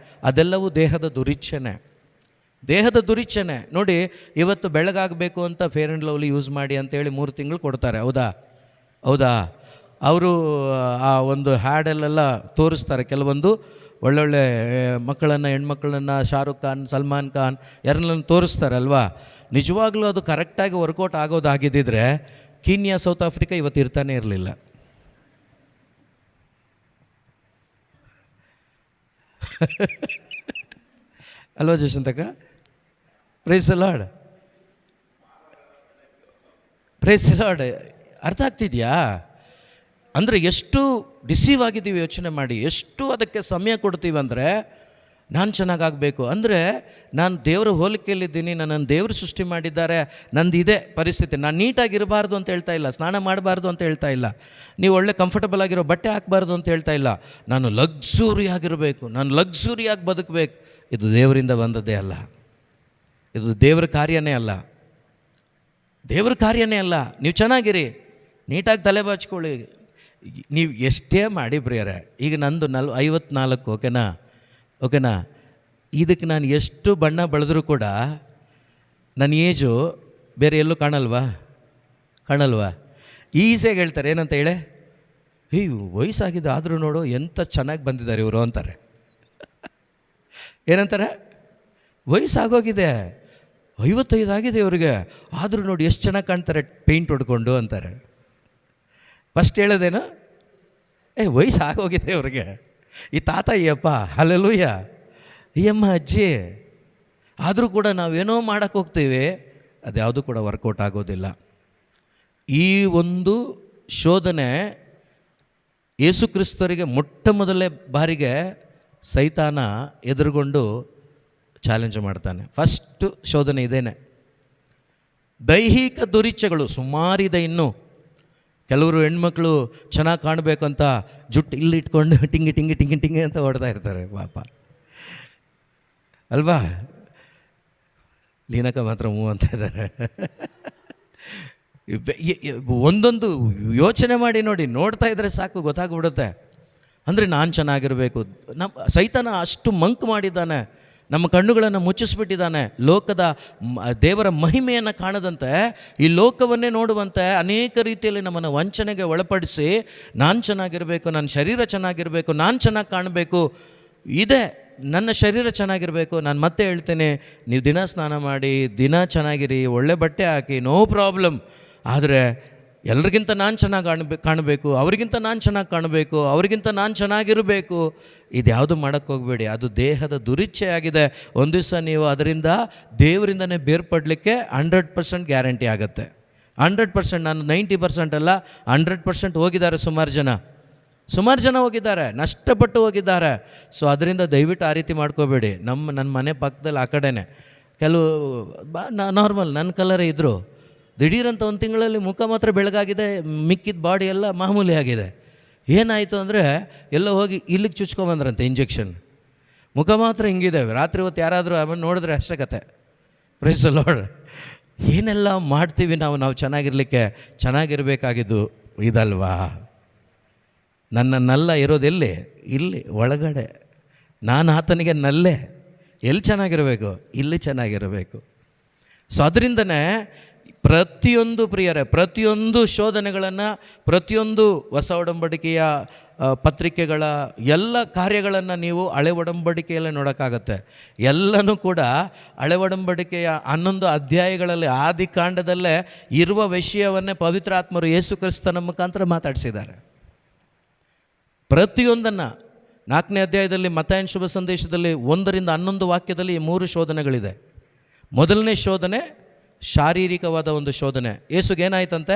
ಅದೆಲ್ಲವೂ ದೇಹದ ದುರಿಚ್ಛೆನೆ. ನೋಡಿ, ಇವತ್ತು ಬೆಳಗಾಗಬೇಕು ಅಂತ ಫೇರ್ ಆ್ಯಂಡ್ ಲವ್ಲಿ ಯೂಸ್ ಮಾಡಿ ಅಂತೇಳಿ 3 ತಿಂಗಳು ಕೊಡ್ತಾರೆ. ಹೌದಾ? ಅವರು ಆ ಒಂದು ಹ್ಯಾಡಲ್ಲೆಲ್ಲ ತೋರಿಸ್ತಾರೆ. ಕೆಲವೊಂದು ಒಳ್ಳೊಳ್ಳೆ ಹೆಣ್ಮಕ್ಳನ್ನು ಶಾರುಖ್ ಖಾನ್, ಸಲ್ಮಾನ್ ಖಾನ್ ಯಾರನ್ನ ತೋರಿಸ್ತಾರೆ ಅಲ್ವಾ? ನಿಜವಾಗ್ಲೂ ಅದು ಕರೆಕ್ಟಾಗಿ ವರ್ಕೌಟ್ ಆಗೋದಾಗಿದ್ದಿದ್ರೆ ಕೀನ್ಯಾ, ಸೌತ್ ಆಫ್ರಿಕಾ ಇವತ್ತು ಇರ್ತಾನೆ ಇರಲಿಲ್ಲ. ಅಲ್ವಾ ಜಯಶಂತಕ? Price the lord. ಅರ್ಥ ಆಗ್ತಿದೆಯಾ? ಅಂದರೆ ಎಷ್ಟು ಡಿಸೀವ್ ಆಗಿದ್ದೀವಿ ಯೋಚನೆ ಮಾಡಿ. ಎಷ್ಟು ಅದಕ್ಕೆ ಸಮಯ ಕೊಡ್ತೀವಿ ಅಂದರೆ, ನಾನು ಚೆನ್ನಾಗಾಗಬೇಕು ಅಂದರೆ, ನಾನು ದೇವರ ಹೋಲಿಕೆಯಲ್ಲಿದ್ದೀನಿ, ನನ್ನನ್ನು ದೇವರು ಸೃಷ್ಟಿ ಮಾಡಿದ್ದಾರೆ, ನಂದು ಇದೇ ಪರಿಸ್ಥಿತಿ, ನಾನು ನೀಟಾಗಿರಬಾರ್ದು ಅಂತ ಹೇಳ್ತಾ ಇಲ್ಲ, ಸ್ನಾನ ಮಾಡಬಾರ್ದು ಅಂತ ಹೇಳ್ತಾ ಇಲ್ಲ, ನೀವು ಒಳ್ಳೆ ಕಂಫರ್ಟಬಲ್ ಆಗಿರೋ ಬಟ್ಟೆ ಹಾಕಬಾರ್ದು ಅಂತ ಹೇಳ್ತಾ ಇಲ್ಲ, ನಾನು ಲಕ್ಸುರಿಯಾಗಿರಬೇಕು, ನಾನು ಲಕ್ಸುರಿಯಾಗಿ ಬದುಕಬೇಕು. ಇದು ದೇವರಿಂದ ಬಂದದ್ದೇ ಅಲ್ಲ, ಇದು ದೇವರ ಕಾರ್ಯನೇ ಅಲ್ಲ. ನೀವು ಚೆನ್ನಾಗಿರಿ, ನೀಟಾಗಿ ತಲೆ ಬಾಚ್ಕೊಳ್ಳಿ. ನೀವು ಎಷ್ಟೇ ಮಾಡಿ ಪ್ರಿಯರೇ, ಈಗ ನಂದು 54, ಓಕೆನಾ? ಇದಕ್ಕೆ ನಾನು ಎಷ್ಟು ಬಣ್ಣ ಬೆಳೆದ್ರೂ ಕೂಡ ನನ್ನ ಏಜು ಬೇರೆ ಎಲ್ಲೂ ಕಾಣಲ್ವಾ? ಈಸಿಯಾಗಿ ಹೇಳ್ತಾರೆ, ಏನಂತ ಹೇಳಿ, ವಯಸ್ಸಾಗಿದೆ ಆದರೂ ನೋಡು ಎಂಥ ಚೆನ್ನಾಗಿ ಬಂದಿದ್ದಾರೆ ಇವರು ಅಂತಾರೆ. ಏನಂತಾರೆ? ವಯಸ್ಸಾಗೋಗಿದೆ, 55 ಆಗಿದೆ ಇವ್ರಿಗೆ, ಆದರೂ ನೋಡಿ ಎಷ್ಟು ಚೆನ್ನಾಗಿ ಕಾಣ್ತಾರೆ ಪೇಂಟ್ ಹೊಡ್ಕೊಂಡು ಅಂತಾರೆ. ಫಸ್ಟ್ ಹೇಳೋದೇನು? ವಯಸ್ಸಾಗೋಗಿದೆ ಇವ್ರಿಗೆ, ಈ ತಾತ ಅಯ್ಯಪ್ಪ, ಹಲ್ಲೆಲೂಯಾ, ಈ ಅಮ್ಮ ಅಜ್ಜಿ, ಆದರೂ ಕೂಡ ನಾವೇನೋ ಮಾಡೋಕ್ಕೆ ಹೋಗ್ತೀವಿ, ಅದ್ಯಾವುದು ಕೂಡ ವರ್ಕೌಟ್ ಆಗೋದಿಲ್ಲ. ಈ ಒಂದು ಶೋಧನೆ ಯೇಸು ಕ್ರಿಸ್ತರಿಗೆ ಮೊಟ್ಟ ಮೊದಲನೇ ಬಾರಿಗೆ ಸೈತಾನ ಎದುರುಗೊಂಡು ಚಾಲೆಂಜ್ ಮಾಡ್ತಾನೆ. ಫಸ್ಟು ಶೋಧನೆ ಇದೇನೆ. ದೈಹಿಕ ದುರಿಚ್ಛೆಗಳು ಸುಮಾರಿದೆ. ಇನ್ನು ಕೆಲವರು ಹೆಣ್ಮಕ್ಳು ಚೆನ್ನಾಗಿ ಕಾಣಬೇಕು ಅಂತ ಜುಟ್ಟು ಇಲ್ಲಿ ಇಟ್ಕೊಂಡು ಟಿಂಗಿ ಅಂತ ಹೊಡ್ತಾ ಇರ್ತಾರೆ ಪಾಪ, ಅಲ್ವಾ? ಲೀನಕ ಮಾತ್ರ ಹೂ ಅಂತ ಇದ್ದಾರೆ. ಒಂದೊಂದು ಯೋಚನೆ ಮಾಡಿ ನೋಡಿ, ನೋಡ್ತಾ ಇದ್ದರೆ ಸಾಕು ಗೊತ್ತಾಗ್ಬಿಡುತ್ತೆ. ಅಂದರೆ ನಾನು ಚೆನ್ನಾಗಿರಬೇಕು. ಸೈತಾನ ಅಷ್ಟು ಮಂಕ್ ಮಾಡಿದ್ದಾನೆ, ನಮ್ಮ ಕಣ್ಣುಗಳನ್ನು ಮುಚ್ಚಿಸ್ಬಿಟ್ಟಿದ್ದಾನೆ. ದೇವರ ಮಹಿಮೆಯನ್ನು ಕಾಣದಂತೆ, ಈ ಲೋಕವನ್ನೇ ನೋಡುವಂತೆ ಅನೇಕ ರೀತಿಯಲ್ಲಿ ನಮ್ಮನ್ನು ವಂಚನೆಗೆ ಒಳಪಡಿಸಿ, ನಾನು ಚೆನ್ನಾಗಿರಬೇಕು, ನನ್ನ ಶರೀರ ಚೆನ್ನಾಗಿರಬೇಕು, ನಾನು ಚೆನ್ನಾಗಿ ಕಾಣಬೇಕು, ನನ್ನ ಶರೀರ ಚೆನ್ನಾಗಿರಬೇಕು. ನಾನು ಮತ್ತೆ ಹೇಳ್ತೇನೆ, ನೀವು ದಿನ ಸ್ನಾನ ಮಾಡಿ, ದಿನ ಚೆನ್ನಾಗಿರಿ, ಒಳ್ಳೆ ಬಟ್ಟೆ ಹಾಕಿ, ನೋ ಪ್ರಾಬ್ಲಮ್. ಆದರೆ ಎಲ್ರಿಗಿಂತ ನಾನು ಚೆನ್ನಾಗಿ ಕಾಣಬೇಕು, ಅವರಿಗಿಂತ ನಾನು ಚೆನ್ನಾಗಿ ಕಾಣಬೇಕು, ಅವರಿಗಿಂತ ನಾನು ಚೆನ್ನಾಗಿರಬೇಕು, ಇದ್ಯಾವುದು ಮಾಡೋಕ್ಕೆ ಹೋಗಬೇಡಿ. ಅದು ದೇಹದ ದುರಿಚ್ಛೆಯಾಗಿದೆ. ಒಂದು ದಿವಸ ನೀವು ಅದರಿಂದ ದೇವರಿಂದನೇ ಬೇರ್ಪಡಲಿಕ್ಕೆ 100% ಗ್ಯಾರಂಟಿ ಆಗುತ್ತೆ. 100%, ನಾನು 90% ಅಲ್ಲ, 100% ಹೋಗಿದ್ದಾರೆ. ಸುಮಾರು ಜನ ಹೋಗಿದ್ದಾರೆ, ನಷ್ಟಪಟ್ಟು ಹೋಗಿದ್ದಾರೆ. ಸೊ ಅದರಿಂದ ದಯವಿಟ್ಟು ಆ ರೀತಿ ಮಾಡ್ಕೋಬೇಡಿ. ನನ್ನ ಮನೆ ಪಕ್ಕದಲ್ಲಿ ಆ ಕಡೆನೇ ಕೆಲವು ನಾರ್ಮಲ್ ನನ್ನ ಕಲರೇ ಇದ್ದರು, ದಿಢೀರಂತ 1 ತಿಂಗಳಲ್ಲಿ ಮುಖ ಮಾತ್ರ ಬೆಳಗಾಗಿದೆ, ಮಿಕ್ಕಿದ ಬಾಡಿ ಎಲ್ಲ ಮಾಮೂಲಿ ಆಗಿದೆ. ಏನಾಯಿತು ಅಂದರೆ, ಎಲ್ಲ ಹೋಗಿ ಇಲ್ಲಿಗೆ ಚುಚ್ಕೊಂಬಂದ್ರಂತೆ ಇಂಜೆಕ್ಷನ್. ಮುಖ ಮಾತ್ರ ಹಿಂಗಿದೆ. ರಾತ್ರಿ ಹೊತ್ತು ಯಾರಾದರೂ ಅವನು ನೋಡಿದ್ರೆ ಅಷ್ಟೇ ಕತೆ. Praise the lord. ಏನೆಲ್ಲ ಮಾಡ್ತೀವಿ ನಾವು ಚೆನ್ನಾಗಿರಲಿಕ್ಕೆ. ಚೆನ್ನಾಗಿರಬೇಕಾಗಿದ್ದು ಇದಲ್ವಾ? ನನ್ನನ್ನೆಲ್ಲ ಇರೋದೆಲ್ಲಿ? ಇಲ್ಲಿ ಒಳಗಡೆ. ನಾನು ಆತನಿಗೆ ನಲ್ಲೇ. ಎಲ್ಲಿ ಚೆನ್ನಾಗಿರಬೇಕು? ಇಲ್ಲಿ ಚೆನ್ನಾಗಿರಬೇಕು. ಸೊ ಅದರಿಂದನೇ ಪ್ರತಿಯೊಂದು ಪ್ರಿಯರೇ, ಪ್ರತಿಯೊಂದು ಶೋಧನೆಗಳನ್ನು, ಪ್ರತಿಯೊಂದು ಹೊಸ ಒಡಂಬಡಿಕೆಯ ಪತ್ರಿಕೆಗಳ ಎಲ್ಲ ಕಾರ್ಯಗಳನ್ನು ನೀವು ಹಳೆ ಒಡಂಬಡಿಕೆಯಲ್ಲೇ ನೋಡೋಕ್ಕಾಗತ್ತೆ. ಎಲ್ಲನೂ ಕೂಡ ಹಳೆ ಒಡಂಬಡಿಕೆಯ 11 ಅಧ್ಯಾಯಗಳಲ್ಲಿ ಆದಿಕಾಂಡದಲ್ಲೇ ಇರುವ ವಿಷಯವನ್ನೇ ಪವಿತ್ರಾತ್ಮರು ಯೇಸು ಕ್ರಿಸ್ತನ ಮುಖಾಂತರ ಮಾತಾಡಿಸಿದ್ದಾರೆ. ಪ್ರತಿಯೊಂದನ್ನು 4ನೇ ಅಧ್ಯಾಯದಲ್ಲಿ ಮತ್ತಾಯನ ಶುಭ ಸಂದೇಶದಲ್ಲಿ 1ರಿಂದ 11 ವಾಕ್ಯದಲ್ಲಿ ಈ 3 ಶೋಧನೆಗಳಿದೆ. ಮೊದಲನೇ ಶೋಧನೆ ಶಾರೀರಿಕವಾದ ಒಂದು ಶೋಧನೆ. ಯೇಸುಗೇನಾಯ್ತಂತೆ?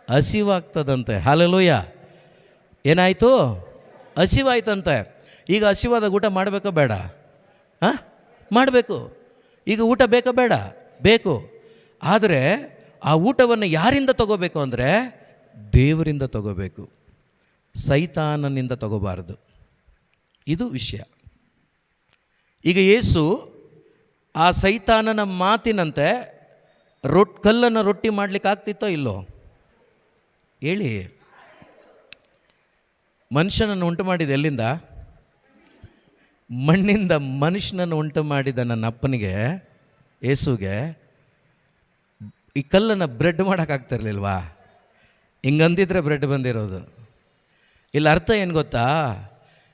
ಹಸಿವಾಗ್ತದಂತೆ. ಹಲ್ಲೆಲೂಯಾ. ಏನಾಯಿತು? ಹಸಿವಾಯ್ತಂತೆ. ಈಗ ಹಸಿವಾದಾಗ ಊಟ ಮಾಡಬೇಕೋ ಬೇಡ? ಮಾಡಬೇಕು. ಈಗ ಊಟ ಬೇಕೋ ಬೇಡ? ಬೇಕು. ಆದರೆ ಆ ಊಟವನ್ನು ಯಾರಿಂದ ತಗೋಬೇಕು ಅಂದರೆ ದೇವರಿಂದ ತಗೋಬೇಕು, ಸೈತಾನನಿಂದ ತಗೋಬಾರ್ದು. ಇದು ವಿಷಯ. ಈಗ ಯೇಸು ಆ ಸೈತಾನನ ಮಾತಿನಂತೆ ಕಲ್ಲನ್ನು ರೊಟ್ಟಿ ಮಾಡಲಿಕ್ಕೆ ಆಗ್ತಿತ್ತೋ ಇಲ್ಲೋ ಹೇಳಿ? ಮನುಷ್ಯನನ್ನು ಉಂಟು ಮಾಡಿದ ಎಲ್ಲಿಂದ? ಮಣ್ಣಿಂದ ಮನುಷ್ಯನನ್ನು ಉಂಟು ಮಾಡಿದ ನನ್ನ ಅಪ್ಪನಿಗೆ, ಯೇಸುಗೆ, ಈ ಕಲ್ಲನ್ನು ಬ್ರೆಡ್ ಮಾಡೋಕ್ಕಾಗ್ತಿರ್ಲಿಲ್ವಾ? ಹಿಂಗಂದಿದ್ರೆ ಬ್ರೆಡ್ ಬಂದಿರೋದು. ಇಲ್ಲಿ ಅರ್ಥ ಏನು ಗೊತ್ತಾ?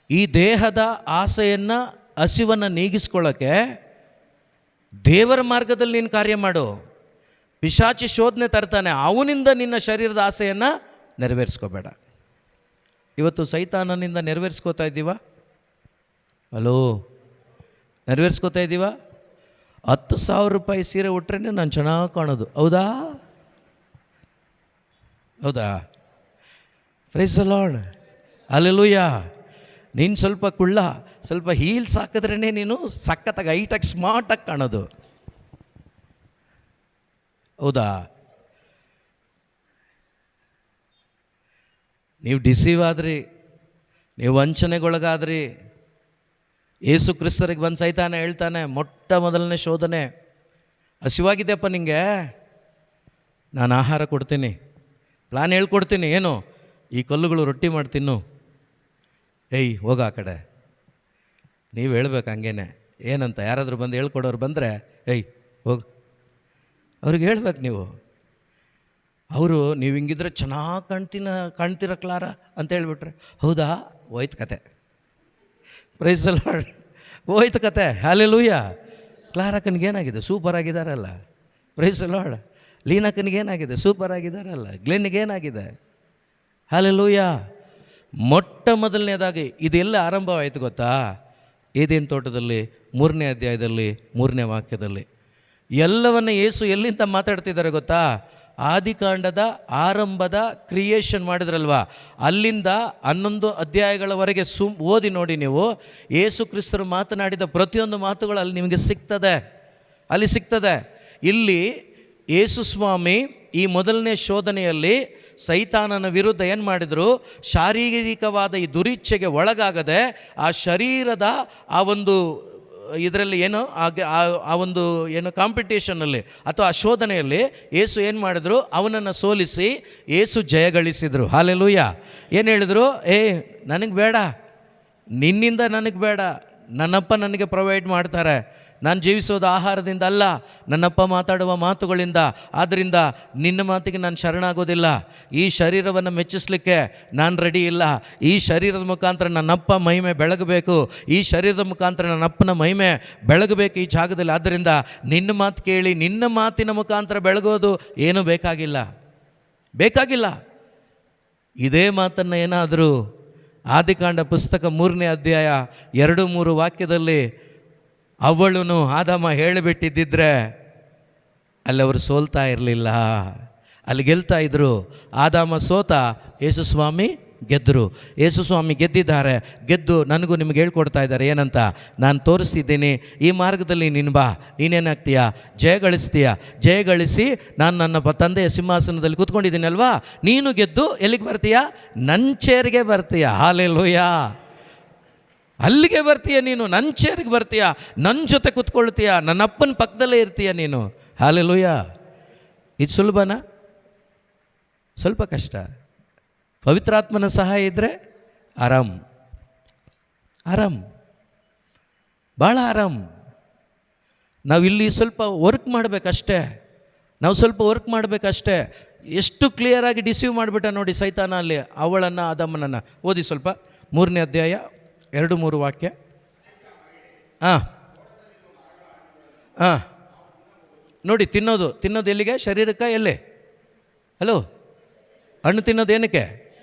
ಈ ದೇಹದ ಆಸೆಯನ್ನು, ಹಸಿವನ್ನು ನೀಗಿಸ್ಕೊಳ್ಳೋಕ್ಕೆ ದೇವರ ಮಾರ್ಗದಲ್ಲಿ ನೀನು ಕಾರ್ಯ ಮಾಡು. ಪಿಶಾಚಿ ಶೋಧನೆ ತರ್ತಾನೆ, ಅವನಿಂದ ನಿನ್ನ ಶರೀರದ ಆಸೆಯನ್ನು ನೆರವೇರಿಸ್ಕೋಬೇಡ. ಇವತ್ತು ಸೈತಾನನಿಂದ ನೆರವೇರಿಸ್ಕೋತಾ ಇದ್ದೀವ? ಹಲೋ, ನೆರವೇರಿಸ್ಕೋತಾ ಇದ್ದೀವ? 10,000 ರೂಪಾಯಿ ಸೀರೆ ಉಟ್ರೆ ನಾನು ಚೆನ್ನಾಗಿ ಕಾಣೋದು. ಹೌದಾ? ಹೌದಾ? Praise the lord. ಹಲ್ಲೆಲೂಯಾ. ನೀನು ಸ್ವಲ್ಪ ಕುಳ್ಳ, ಸ್ವಲ್ಪ ಹೀಲ್ಸ್ ಹಾಕಿದ್ರೇ ನೀನು ಸಖತ್ತಾಗಿ ಹೈಟಾಗಿ ಸ್ಮಾರ್ಟಾಗಿ ಕಾಣೋದು. ಹೌದಾ? ನೀವು ಡಿಸೀವ್ ಆದ್ರಿ, ನೀವು ವಂಚನೆಗೊಳಗಾದ್ರಿ. ಯೇಸು ಕ್ರಿಸ್ತರಿಗೆ ಬಂದು ಸೈತಾನ ಹೇಳ್ತಾನೆ, ಮೊಟ್ಟ ಮೊದಲನೇ ಶೋಧನೆ, ಹಸಿವಾಗಿದೆಯಪ್ಪ ನಿಂಗೆ, ನಾನು ಆಹಾರ ಕೊಡ್ತೀನಿ, ಪ್ಲಾನ್ ಹೇಳ್ಕೊಡ್ತೀನಿ. ಏನು? ಈ ಕಲ್ಲುಗಳು ರೊಟ್ಟಿ ಮಾಡಿ ತಿನ್ನು. ಏಯ್ ಹೋಗ ಆ ಕಡೆ. ನೀವು ಹೇಳ್ಬೇಕು ಹಂಗೇನೆ. ಏನಂತ ಯಾರಾದರೂ ಬಂದು ಹೇಳ್ಕೊಡೋರು ಬಂದರೆ, ಏಯ್ ಹೋಗಿ, ಅವ್ರಿಗೆ ಹೇಳ್ಬೇಕು ನೀವು. ಅವರು ನೀವು ಹಿಂಗಿದ್ರೆ ಚೆನ್ನಾಗಿ ಕಾಣ್ತೀರ ಕ್ಲಾರ ಅಂತ ಹೇಳ್ಬಿಟ್ರೆ, ಹೌದಾ? ಹೋಯ್ತು ಕತೆ. Praise the lord. ಹೋಯ್ತು ಕತೆ. ಹಲ್ಲೆಲೂಯಾ. ಕ್ಲಾರಕ್ಕನಿಗೆ ಏನಾಗಿದೆ? ಸೂಪರ್ ಆಗಿದ್ದಾರಲ್ಲ. Praise the lord. ಲೀನಕ್ಕನಿಗೆ ಏನಾಗಿದೆ? ಸೂಪರ್ ಆಗಿದ್ದಾರಲ್ಲ. ಗ್ಲೆನ್ನಿಗೆ ಏನಾಗಿದೆ? ಹಲ್ಲೆಲೂಯಾ. ಮೊಟ್ಟ ಮೊದಲನೇದಾಗಿ ಇದೆಲ್ಲ ಆರಂಭವಾಯಿತು ಗೊತ್ತಾ? ಏದೇನು ತೋಟದಲ್ಲಿ 3ನೇ ಅಧ್ಯಾಯದಲ್ಲಿ 3ನೇ ವಾಕ್ಯದಲ್ಲಿ. ಎಲ್ಲವನ್ನ ಯೇಸು ಎಲ್ಲಿಂದ ಮಾತಾಡ್ತಿದ್ದಾರೆ ಗೊತ್ತಾ? ಆದಿಕಾಂಡದ ಆರಂಭದ ಕ್ರಿಯೇಷನ್ ಮಾಡಿದ್ರಲ್ವ, ಅಲ್ಲಿಂದ 11 ಅಧ್ಯಾಯಗಳವರೆಗೆ ಓದಿ ನೋಡಿ ನೀವು. ಯೇಸು ಕ್ರಿಸ್ತರು ಮಾತನಾಡಿದ ಪ್ರತಿಯೊಂದು ಮಾತುಗಳು ಅಲ್ಲಿ ನಿಮಗೆ ಸಿಗ್ತದೆ, ಅಲ್ಲಿ ಸಿಗ್ತದೆ. ಇಲ್ಲಿ ಯೇಸು ಸ್ವಾಮಿ ಈ ಮೊದಲನೇ ಶೋಧನೆಯಲ್ಲಿ ಸೈತಾನನ ವಿರುದ್ಧ ಏನು ಮಾಡಿದರು? ಶಾರೀರಿಕವಾದ ಈ ದುರಿಚ್ಛೆಗೆ ಒಳಗಾಗದೆ ಆ ಶರೀರದ ಆ ಒಂದು ಇದರಲ್ಲಿ ಏನು ಆ ಒಂದು ಏನು ಕಾಂಪಿಟೇಷನಲ್ಲಿ ಅಥವಾ ಆ ಶೋಧನೆಯಲ್ಲಿ ಯೇಸು ಏನು ಮಾಡಿದ್ರು? ಅವನನ್ನು ಸೋಲಿಸಿ ಯೇಸು ಜಯಗಳಿಸಿದರು. ಹಲ್ಲೆಲೂಯಾ. ಏನು ಹೇಳಿದರು? ನನಗೆ ಬೇಡ, ನಿನ್ನಿಂದ ನನಗೆ ಬೇಡ, ನನ್ನಪ್ಪ ನನಗೆ ಪ್ರೊವೈಡ್ ಮಾಡ್ತಾರೆ. ನಾನು ಜೀವಿಸೋದು ಆಹಾರದಿಂದ ಅಲ್ಲ, ನನ್ನಪ್ಪ ಮಾತಾಡುವ ಮಾತುಗಳಿಂದ. ಆದ್ದರಿಂದ ನಿನ್ನ ಮಾತಿಗೆ ನಾನು ಶರಣಾಗೋದಿಲ್ಲ. ಈ ಶರೀರವನ್ನು ಮೆಚ್ಚಿಸಲಿಕ್ಕೆ ನಾನು ರೆಡಿ ಇಲ್ಲ. ಈ ಶರೀರದ ಮುಖಾಂತರ ನನ್ನಪ್ಪ ಮಹಿಮೆ ಬೆಳಗಬೇಕು, ಈ ಶರೀರದ ಮುಖಾಂತರ ನನ್ನಪ್ಪನ ಮಹಿಮೆ ಬೆಳಗಬೇಕು ಈ ಜಾಗದಲ್ಲಿ. ಆದ್ದರಿಂದ ನಿನ್ನ ಮಾತು ಕೇಳಿ ನಿನ್ನ ಮಾತಿನ ಮುಖಾಂತರ ಬೆಳಗೋದು ಏನೂ ಬೇಕಾಗಿಲ್ಲ. ಇದೇ ಮಾತನ್ನು ಏನಾದರೂ ಆದಿಕಾಂಡ ಪುಸ್ತಕ 3ನೇ ಅಧ್ಯಾಯ 2-3 ವಾಕ್ಯದಲ್ಲಿ ಅವಳನ್ನು ಆದಾಮ ಹೇಳಿಬಿಟ್ಟಿದ್ದಿದ್ರೆ ಅಲ್ಲಿ ಅವರು ಸೋಲ್ತಾ ಇರಲಿಲ್ಲ, ಅಲ್ಲಿ ಗೆಲ್ತಾ ಇದ್ದರು. ಆದಾಮ ಸೋತ, ಯೇಸುಸ್ವಾಮಿ ಗೆದ್ದರು. ಯೇಸುಸ್ವಾಮಿ ಗೆದ್ದಿದ್ದಾರೆ. ಗೆದ್ದು ನನಗೂ ನಿಮಗೆ ಹೇಳ್ಕೊಡ್ತಾ ಇದ್ದಾರೆ ಏನಂತ? ನಾನು ತೋರಿಸ್ತಿದ್ದೀನಿ, ಈ ಮಾರ್ಗದಲ್ಲಿ ನೀನು ಬಾ, ನೀನೇನಾಗ್ತೀಯ? ಜಯಗಳಿಸ್ತೀಯ. ಜಯಗಳಿಸಿ ನಾನು ನನ್ನ ತಂದೆಯ ಸಿಂಹಾಸನದಲ್ಲಿ ಕೂತ್ಕೊಂಡಿದ್ದೀನಲ್ವಾ, ನೀನು ಗೆದ್ದು ಎಲ್ಲಿಗೆ ಬರ್ತೀಯ? ನನ್ನ ಚೇರಿಗೆ ಬರ್ತೀಯ. ಹಲ್ಲೆಲೂಯಾ. ಅಲ್ಲಿಗೆ ಬರ್ತೀಯ ನೀನು, ನನ್ನ ಚೇರಿಗೆ ಬರ್ತೀಯ, ನನ್ನ ಜೊತೆ ಕೂತ್ಕೊಳ್ತೀಯ, ನನ್ನ ಅಪ್ಪನ ಪಕ್ಕದಲ್ಲೇ ಇರ್ತೀಯ ನೀನು. ಹಾಲೆಲೂಯ. ಇದು ಸುಲಭನಾ? ಸ್ವಲ್ಪ ಕಷ್ಟ. ಪವಿತ್ರಾತ್ಮನ ಸಹಾಯ ಇದ್ದರೆ ಆರಾಮ್, ಆರಾಮ್, ಭಾಳ ಆರಾಮ್. ನಾವಿಲ್ಲಿ ಸ್ವಲ್ಪ ವರ್ಕ್ ಮಾಡಬೇಕಷ್ಟೇ, ನಾವು ಸ್ವಲ್ಪ ವರ್ಕ್ ಮಾಡಬೇಕಷ್ಟೇ. ಎಷ್ಟು ಕ್ಲಿಯರಾಗಿ ಡಿಸೀವ್ ಮಾಡಿಬಿಟ್ಟ ನೋಡಿ ಸೈತಾನ ಅಲ್ಲಿ ಅವಳನ್ನು ಆದಾಮನನ್ನು. ಓದಿ ಸ್ವಲ್ಪ 3ನೇ ಅಧ್ಯಾಯ 2-3 ವಾಕ್ಯ. ಹಾಂ ಹಾಂ ನೋಡಿ, ತಿನ್ನೋದು ಎಲ್ಲಿಗೆ? ಶರೀರಕ್ಕೆ. ಎಲ್ಲಿ? ಹಲೋ, ಹಣ್ಣು ತಿನ್ನೋದು ಏನಕ್ಕೆ?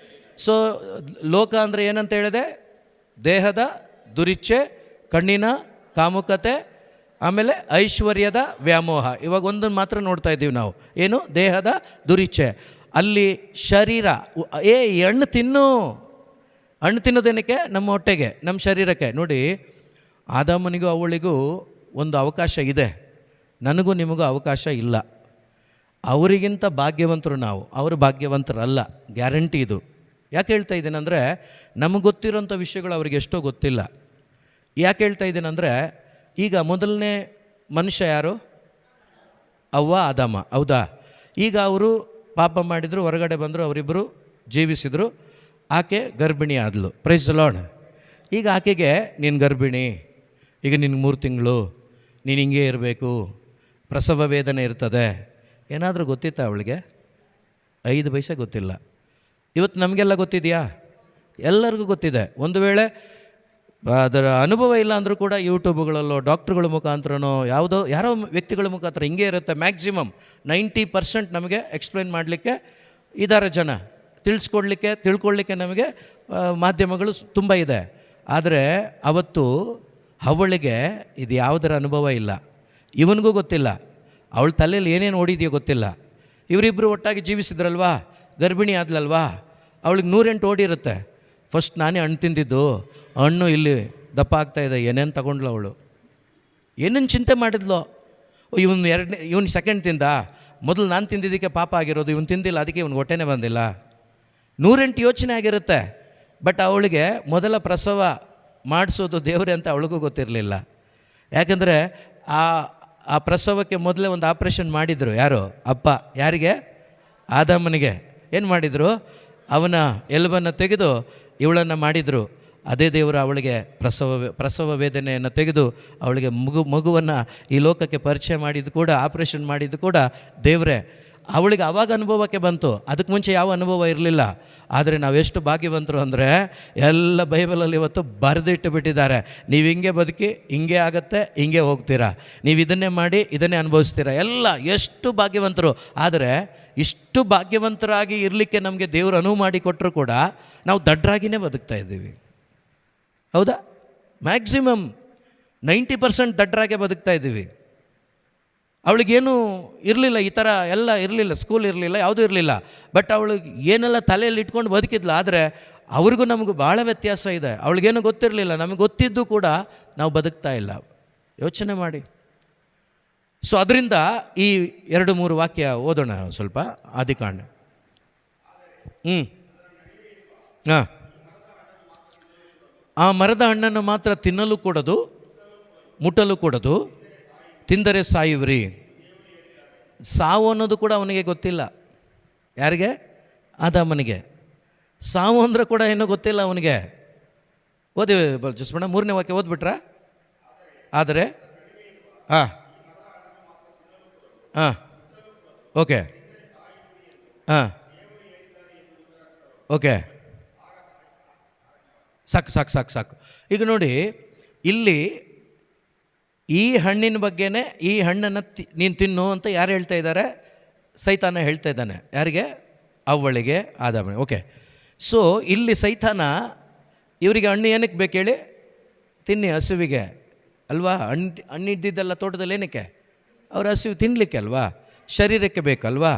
ಸೊ ಲೋಕ ಅಂದರೆ ಏನಂತ ಹೇಳಿದೆ? ದೇಹದ ದುರಿಚ್ಛೆ, ಕಣ್ಣಿನ ಕಾಮುಕತೆ, ಆಮೇಲೆ ಐಶ್ವರ್ಯದ ವ್ಯಾಮೋಹ. ಇವಾಗ ಒಂದನ್ನು ಮಾತ್ರ ನೋಡ್ತಾ ಇದ್ದೀವಿ ನಾವು, ಏನು? ದೇಹದ ದುರಿಚ್ಛೆ. ಅಲ್ಲಿ ಶರೀರ. ಈ ಹಣ್ಣು ತಿನ್ನೋದೇನಕ್ಕೆ? ನಮ್ಮ ಹೊಟ್ಟೆಗೆ, ನಮ್ಮ ಶರೀರಕ್ಕೆ. ನೋಡಿ, ಆದಾಮನಿಗೂ ಅವಳಿಗೂ ಒಂದು ಅವಕಾಶ ಇದೆ, ನನಗೂ ನಿಮಗೂ ಅವಕಾಶ ಇಲ್ಲ. ಅವರಿಗಿಂತ ಭಾಗ್ಯವಂತರು ನಾವು, ಅವರು ಭಾಗ್ಯವಂತರಲ್ಲ, ಗ್ಯಾರಂಟಿ ಇದು. ಯಾಕೆ ಹೇಳ್ತಾ ಇದ್ದೀನಂದರೆ, ನಮಗೆ ಗೊತ್ತಿರೋಂಥ ವಿಷಯಗಳು ಅವ್ರಿಗೆ ಎಷ್ಟೋ ಗೊತ್ತಿಲ್ಲ. ಯಾಕೆ ಹೇಳ್ತಾ ಇದ್ದೀನಂದರೆ, ಈಗ ಮೊದಲನೇ ಮನುಷ್ಯ ಯಾರು? ಅವ್ವ, ಆದಾಮ, ಹೌದಾ? ಈಗ ಅವರು ಪಾಪ ಮಾಡಿದರು, ಹೊರಗಡೆ ಬಂದರು, ಅವರಿಬ್ಬರು ಜೀವಿಸಿದರು. ಆಕೆ ಗರ್ಭಿಣಿ ಆದಳು. Price the lord. ಈಗ ಆಕೆಗೆ, ನೀನು ಗರ್ಭಿಣಿ, ಈಗ ನಿನಗೆ 3 ತಿಂಗಳು, ನೀನು ಹಿಂಗೆ ಇರಬೇಕು, ಪ್ರಸವ ವೇದನೆ ಇರ್ತದೆ. ಏನಾದರೂ ಗೊತ್ತಿತ್ತಾ ಅವಳಿಗೆ? 5 ಪೈಸೆ ಗೊತ್ತಿಲ್ಲ. ಇವತ್ತು ನಮಗೆಲ್ಲ ಗೊತ್ತಿದೆಯಾ? ಎಲ್ಲರಿಗೂ ಗೊತ್ತಿದೆ. ಒಂದು ವೇಳೆ ಅದರ ಅನುಭವ ಇಲ್ಲ ಅಂದರೂ ಕೂಡ ಯೂಟ್ಯೂಬ್ಗಳಲ್ಲೋ, ಡಾಕ್ಟ್ರುಗಳ ಮುಖಾಂತರನೋ, ಯಾರೋ ವ್ಯಕ್ತಿಗಳ ಮುಖಾಂತರ ಹಿಂಗೆ ಇರುತ್ತೆ. ಮ್ಯಾಕ್ಸಿಮಮ್ 90% ನಮಗೆ ಎಕ್ಸ್ಪ್ಲೈನ್ ಮಾಡಲಿಕ್ಕೆ ಇದ್ದಾರೆ ಜನ, ತಿಳ್ಕೊಳ್ಳಿಕ್ಕೆ ನಮಗೆ ಮಾಧ್ಯಮಗಳು ತುಂಬ ಇದೆ. ಆದರೆ ಅವತ್ತು ಅವಳಿಗೆ ಇದು ಯಾವುದರ ಅನುಭವ ಇಲ್ಲ, ಇವನಿಗೂ ಗೊತ್ತಿಲ್ಲ, ಅವಳ ತಲೆಯಲ್ಲಿ ಏನೇನು ಓಡಿದೆಯೋ ಗೊತ್ತಿಲ್ಲ. ಇವರಿಬ್ಬರು ಒಟ್ಟಾಗಿ ಜೀವಿಸಿದ್ರಲ್ವಾ, ಗರ್ಭಿಣಿ ಆದ್ಲಲ್ವಾ, ಅವಳಿಗೆ 108 ಓಡಿರುತ್ತೆ. ಫಸ್ಟ್ ನಾನೇ ಹಣ್ಣು ತಿಂದಿದ್ದು, ಹಣ್ಣು ಇಲ್ಲಿ ದಪ್ಪ ಆಗ್ತಾಯಿದೆ, ಏನೇನು ತಗೊಂಡ್ಲು ಅವಳು, ಏನೇನು ಚಿಂತೆ ಮಾಡಿದ್ಲು. ಇವನು ಸೆಕೆಂಡ್ ತಿಂದ, ಮೊದಲು ನಾನು ತಿಂದಿದ್ದಕ್ಕೆ ಪಾಪ ಆಗಿರೋದು, ಇವನು ತಿಂದಿಲ್ಲ, ಅದಕ್ಕೆ ಇವನು ಹೊಟ್ಟೆನೇ ಬಂದಿಲ್ಲ. 108 ಯೋಚನೆ ಆಗಿರುತ್ತೆ. ಬಟ್ ಅವಳಿಗೆ ಮೊದಲ ಪ್ರಸವ ಮಾಡಿಸೋದು ದೇವರೇ ಅಂತ ಅವಳಿಗೂ ಗೊತ್ತಿರಲಿಲ್ಲ. ಯಾಕಂದರೆ ಆ ಪ್ರಸವಕ್ಕೆ ಮೊದಲೇ ಒಂದು ಆಪ್ರೇಷನ್ ಮಾಡಿದರು. ಯಾರು? ಅಪ್ಪ. ಯಾರಿಗೆ? ಆದಾಮನಿಗೆ. ಏನು ಮಾಡಿದರು? ಅವನ ಎಲುಬನ್ನು ತೆಗೆದು ಇವಳನ್ನು ಮಾಡಿದರು. ಅದೇ ದೇವರು ಅವಳಿಗೆ ಪ್ರಸವ ವೇದನೆಯನ್ನು ತೆಗೆದು ಅವಳಿಗೆ ಮಗುವನ್ನು ಈ ಲೋಕಕ್ಕೆ ಪರಿಚಯ ಮಾಡಿದ್ದು ಕೂಡ, ಆಪ್ರೇಷನ್ ಮಾಡಿದ್ದು ಕೂಡ ದೇವರೇ. ಅವಳಿಗೆ ಆವಾಗ ಅನುಭವಕ್ಕೆ ಬಂತು, ಅದಕ್ಕೆ ಮುಂಚೆ ಯಾವ ಅನುಭವ ಇರಲಿಲ್ಲ. ಆದರೆ ನಾವೆಷ್ಟು ಭಾಗ್ಯವಂತರು ಅಂದರೆ, ಎಲ್ಲ ಬೈಬಲಲ್ಲಿ ಇವತ್ತು ಬರೆದಿಟ್ಟು ಬಿಟ್ಟಿದ್ದಾರೆ. ನೀವು ಹಿಂಗೆ ಬದುಕಿ ಹಿಂಗೆ ಆಗತ್ತೆ, ಹಿಂಗೆ ಹೋಗ್ತೀರಾ, ನೀವು ಇದನ್ನೇ ಮಾಡಿ ಇದನ್ನೇ ಅನುಭವಿಸ್ತೀರಾ. ಎಲ್ಲ ಎಷ್ಟು ಭಾಗ್ಯವಂತರು. ಆದರೆ ಇಷ್ಟು ಭಾಗ್ಯವಂತರಾಗಿ ಇರಲಿಕ್ಕೆ ನಮಗೆ ದೇವರು ಅನುವು ಮಾಡಿ ಕೊಟ್ಟರು ಕೂಡ ನಾವು ದಡ್ಡರಾಗಿಯೇ ಬದುಕ್ತಾ ಇದ್ದೀವಿ. ಹೌದಾ? ಮ್ಯಾಕ್ಸಿಮಮ್ 90% ದಡ್ಡರಾಗೆ ಬದುಕ್ತಾ ಇದ್ದೀವಿ. ಅವಳಿಗೇನು ಇರಲಿಲ್ಲ, ಈ ಥರ ಎಲ್ಲ ಇರಲಿಲ್ಲ, ಸ್ಕೂಲ್ ಇರಲಿಲ್ಲ, ಯಾವುದೂ ಇರಲಿಲ್ಲ. ಬಟ್ ಅವಳು ಏನೆಲ್ಲ ತಲೆಯಲ್ಲಿ ಇಟ್ಕೊಂಡು ಬದುಕಿದ್ಲು. ಆದರೆ ಅವ್ರಿಗೂ ನಮಗೂ ಭಾಳ ವ್ಯತ್ಯಾಸ ಇದೆ. ಅವಳಿಗೇನು ಗೊತ್ತಿರಲಿಲ್ಲ, ನಮಗೆ ಗೊತ್ತಿದ್ದು ಕೂಡ ನಾವು ಬದುಕ್ತಾ ಇಲ್ಲ. ಯೋಚನೆ ಮಾಡಿ. ಸೊ ಅದರಿಂದ ಈ 2-3 ವಾಕ್ಯ ಓದೋಣ ಸ್ವಲ್ಪ. ಆದಿಕಾಂಡ. ಹಾಂ. ಆ ಮರದ ಹಣ್ಣನ್ನು ಮಾತ್ರ ತಿನ್ನಲು ಕೊಡದು, ಮುಟ್ಟಲು ಕೊಡದು, ತಿಂದರೆ ಸಾಯುವಿರಿ. ಸಾವು ಅನ್ನೋದು ಕೂಡ ಅವನಿಗೆ ಗೊತ್ತಿಲ್ಲ. ಯಾರಿಗೆ? ಆದಾಮನಿಗೆ. ಸಾವು ಅಂದ್ರೆ ಕೂಡ ಏನೂ ಗೊತ್ತಿಲ್ಲ ಅವನಿಗೆ. ಓದಿ ಜಸ್ಮಣ್ಣ 3ನೇ ವಾಕ್ಯ ಓದ್ಬಿಟ್ರಾ? ಆದರೆ ಹಾಂ ಹಾಂ ಓಕೆ ಹಾಂ ಓಕೆ ಸಾಕು. ಈಗ ನೋಡಿ, ಇಲ್ಲಿ ಈ ಹಣ್ಣಿನ ಬಗ್ಗೆನೇ, ಈ ಹಣ್ಣನ್ನು ನೀನು ತಿನ್ನು ಅಂತ ಯಾರು ಹೇಳ್ತಾ ಇದ್ದಾರೆ? ಸೈತಾನ ಹೇಳ್ತಾ ಇದ್ದಾನೆ. ಯಾರಿಗೆ? ಅವಳಿಗೆ, ಆದಾಮನಿಗೆ. ಓಕೆ. ಸೊ ಇಲ್ಲಿ ಸೈತಾನ ಇವರಿಗೆ ಹಣ್ಣು ಏನಕ್ಕೆ ಬೇಕು ಹೇಳಿ? ತಿನ್ನಿ, ಹಸುವಿಗೆ ಅಲ್ವಾ? ಹಣ್ಣಿದ್ದಿದ್ದೆಲ್ಲ ತೋಟದಲ್ಲಿ ಏನಕ್ಕೆ? ಅವ್ರ ಹಸಿವು ತಿನ್ನಲಿಕ್ಕೆ ಅಲ್ವಾ? ಶರೀರಕ್ಕೆ ಬೇಕಲ್ವಾ?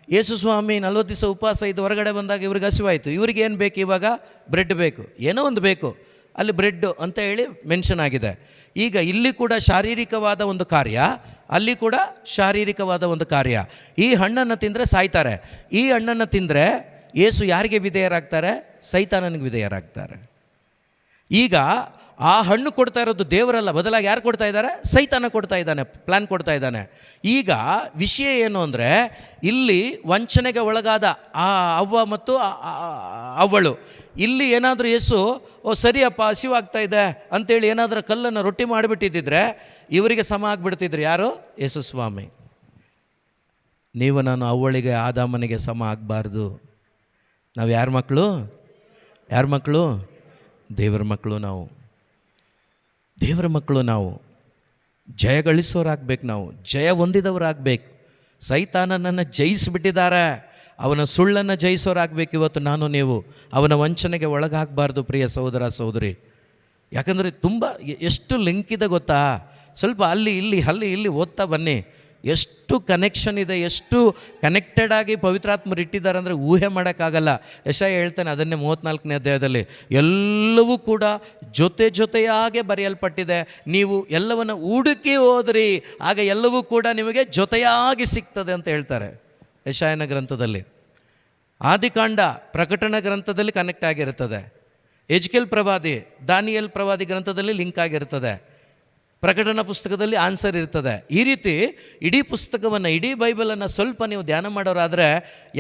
ಯೇಸು ಸ್ವಾಮಿ 40 ದಿವಸ ಉಪವಾಸ ಇದ್ದು ಹೊರಗಡೆ ಬಂದಾಗ ಇವ್ರಿಗೆ ಹಸಿವಾಯಿತು. ಇವ್ರಿಗೆ ಏನು ಬೇಕು ಇವಾಗ? ಬ್ರೆಡ್ ಬೇಕು, ಏನೋ ಒಂದು ಬೇಕು. ಅಲ್ಲಿ ಬ್ರೆಡ್ ಅಂತ ಹೇಳಿ ಮೆನ್ಷನ್ ಆಗಿದೆ. ಈಗ ಇಲ್ಲಿ ಕೂಡ ಶಾರೀರಿಕವಾದ ಒಂದು ಕಾರ್ಯ, ಅಲ್ಲಿ ಕೂಡ ಶಾರೀರಿಕವಾದ ಒಂದು ಕಾರ್ಯ. ಈ ಹಣ್ಣನ್ನು ತಿಂದರೆ ಸಾಯ್ತಾರೆ. ಈ ಹಣ್ಣನ್ನು ತಿಂದರೆ ಯೇಸು ಯಾರಿಗೆ ವಿಧೇಯರಾಗ್ತಾರೆ? ಸೈತಾನನಿಗೆ ವಿಧೇಯರಾಗ್ತಾರೆ. ಈಗ ಆ ಹಣ್ಣು ಕೊಡ್ತಾ ಇರೋದು ದೇವರಲ್ಲ, ಬದಲಾಗಿ ಯಾರು ಕೊಡ್ತಾ ಇದ್ದಾರೆ? ಸೈತಾನ ಕೊಡ್ತಾ ಇದ್ದಾನೆ, ಪ್ಲ್ಯಾನ್ ಕೊಡ್ತಾ ಇದ್ದಾನೆ. ಈಗ ವಿಷಯ ಏನು ಅಂದರೆ, ಇಲ್ಲಿ ವಂಚನೆಗೆ ಒಳಗಾದ ಆ ಅವ್ವ ಮತ್ತು ಅವಳು, ಇಲ್ಲಿ ಏನಾದರೂ ಯೇಸು ಓ ಸರಿಯಪ್ಪ ಹಸಿವಾಗ್ತಾ ಇದೆ ಅಂತೇಳಿ ಏನಾದರೂ ಕಲ್ಲನ್ನು ರೊಟ್ಟಿ ಮಾಡಿಬಿಟ್ಟಿದ್ದಿದ್ರೆ ಇವರಿಗೆ ಸಮ ಆಗಿಬಿಡ್ತಿದ್ರು. ಯಾರು? ಯೇಸು ಸ್ವಾಮಿ. ನೀವು ನಾನು ಅವಳಿಗೆ ಆದಾಮನಿಗೆ ಸಮ ಆಗಬಾರ್ದು. ನಾವು ಯಾರ ಮಕ್ಕಳು? ಯಾರ ಮಕ್ಕಳು? ದೇವರ ಮಕ್ಕಳು. ನಾವು ದೇವರ ಮಕ್ಕಳು. ನಾವು ಜಯ ಗಳಿಸೋರಾಗಬೇಕು, ನಾವು ಜಯ ಹೊಂದಿದವರಾಗಬೇಕು. ಸೈತಾನನನ್ನು ಜಯಿಸಿಬಿಟ್ಟಿದ್ದಾರೆ, ಅವನ ಸುಳ್ಳನ್ನು ಜಯಿಸೋರಾಗಬೇಕು ಇವತ್ತು ನಾನು ನೀವು. ಅವನ ವಂಚನೆಗೆ ಒಳಗಾಗಬಾರ್ದು ಪ್ರಿಯ ಸಹೋದರ ಸಹೋದರಿ. ಯಾಕಂದರೆ ತುಂಬ ಎಷ್ಟು ಲಿಂಕ್ ಇದೆ ಗೊತ್ತಾ? ಸ್ವಲ್ಪ ಅಲ್ಲಿ ಇಲ್ಲಿ ಓದ್ತಾ ಬನ್ನಿ. ಎಷ್ಟು ಕನೆಕ್ಷನ್ ಇದೆ, ಎಷ್ಟು ಕನೆಕ್ಟೆಡ್ ಆಗಿ ಪವಿತ್ರಾತ್ಮರು ಇಟ್ಟಿದ್ದಾರೆ ಅಂದರೆ ಊಹೆ ಮಾಡೋಕ್ಕಾಗಲ್ಲ. ಯೆಶಾಯ ಹೇಳ್ತಾನೆ ಅದನ್ನೇ 34ನೇ ಅಧ್ಯಾಯದಲ್ಲಿ, ಎಲ್ಲವೂ ಕೂಡ ಜೊತೆಯಾಗೆ ಬರೆಯಲ್ಪಟ್ಟಿದೆ, ನೀವು ಎಲ್ಲವನ್ನು ಹುಡುಕಿ ಹೋದ್ರಿ ಆಗ ಎಲ್ಲವೂ ಕೂಡ ನಿಮಗೆ ಜೊತೆಯಾಗಿ ಸಿಗ್ತದೆ ಅಂತ ಹೇಳ್ತಾರೆ ಯೆಶಾಯನ ಗ್ರಂಥದಲ್ಲಿ. ಆದಿಕಾಂಡ ಪ್ರಕಟಣಾ ಗ್ರಂಥದಲ್ಲಿ ಕನೆಕ್ಟ್ ಆಗಿರ್ತದೆ, ಎಜ್ಕೇಲ್ ಪ್ರವಾದಿ ದಾನಿಯೇಲ್ ಪ್ರವಾದಿ ಗ್ರಂಥದಲ್ಲಿ ಲಿಂಕ್ ಆಗಿರ್ತದೆ, ಪ್ರಕಟಣಾ ಪುಸ್ತಕದಲ್ಲಿ ಆನ್ಸರ್ ಇರ್ತದೆ. ಈ ರೀತಿ ಇಡೀ ಪುಸ್ತಕವನ್ನು, ಇಡೀ ಬೈಬಲನ್ನು ಸ್ವಲ್ಪ ನೀವು ಧ್ಯಾನ ಮಾಡೋರಾದರೆ,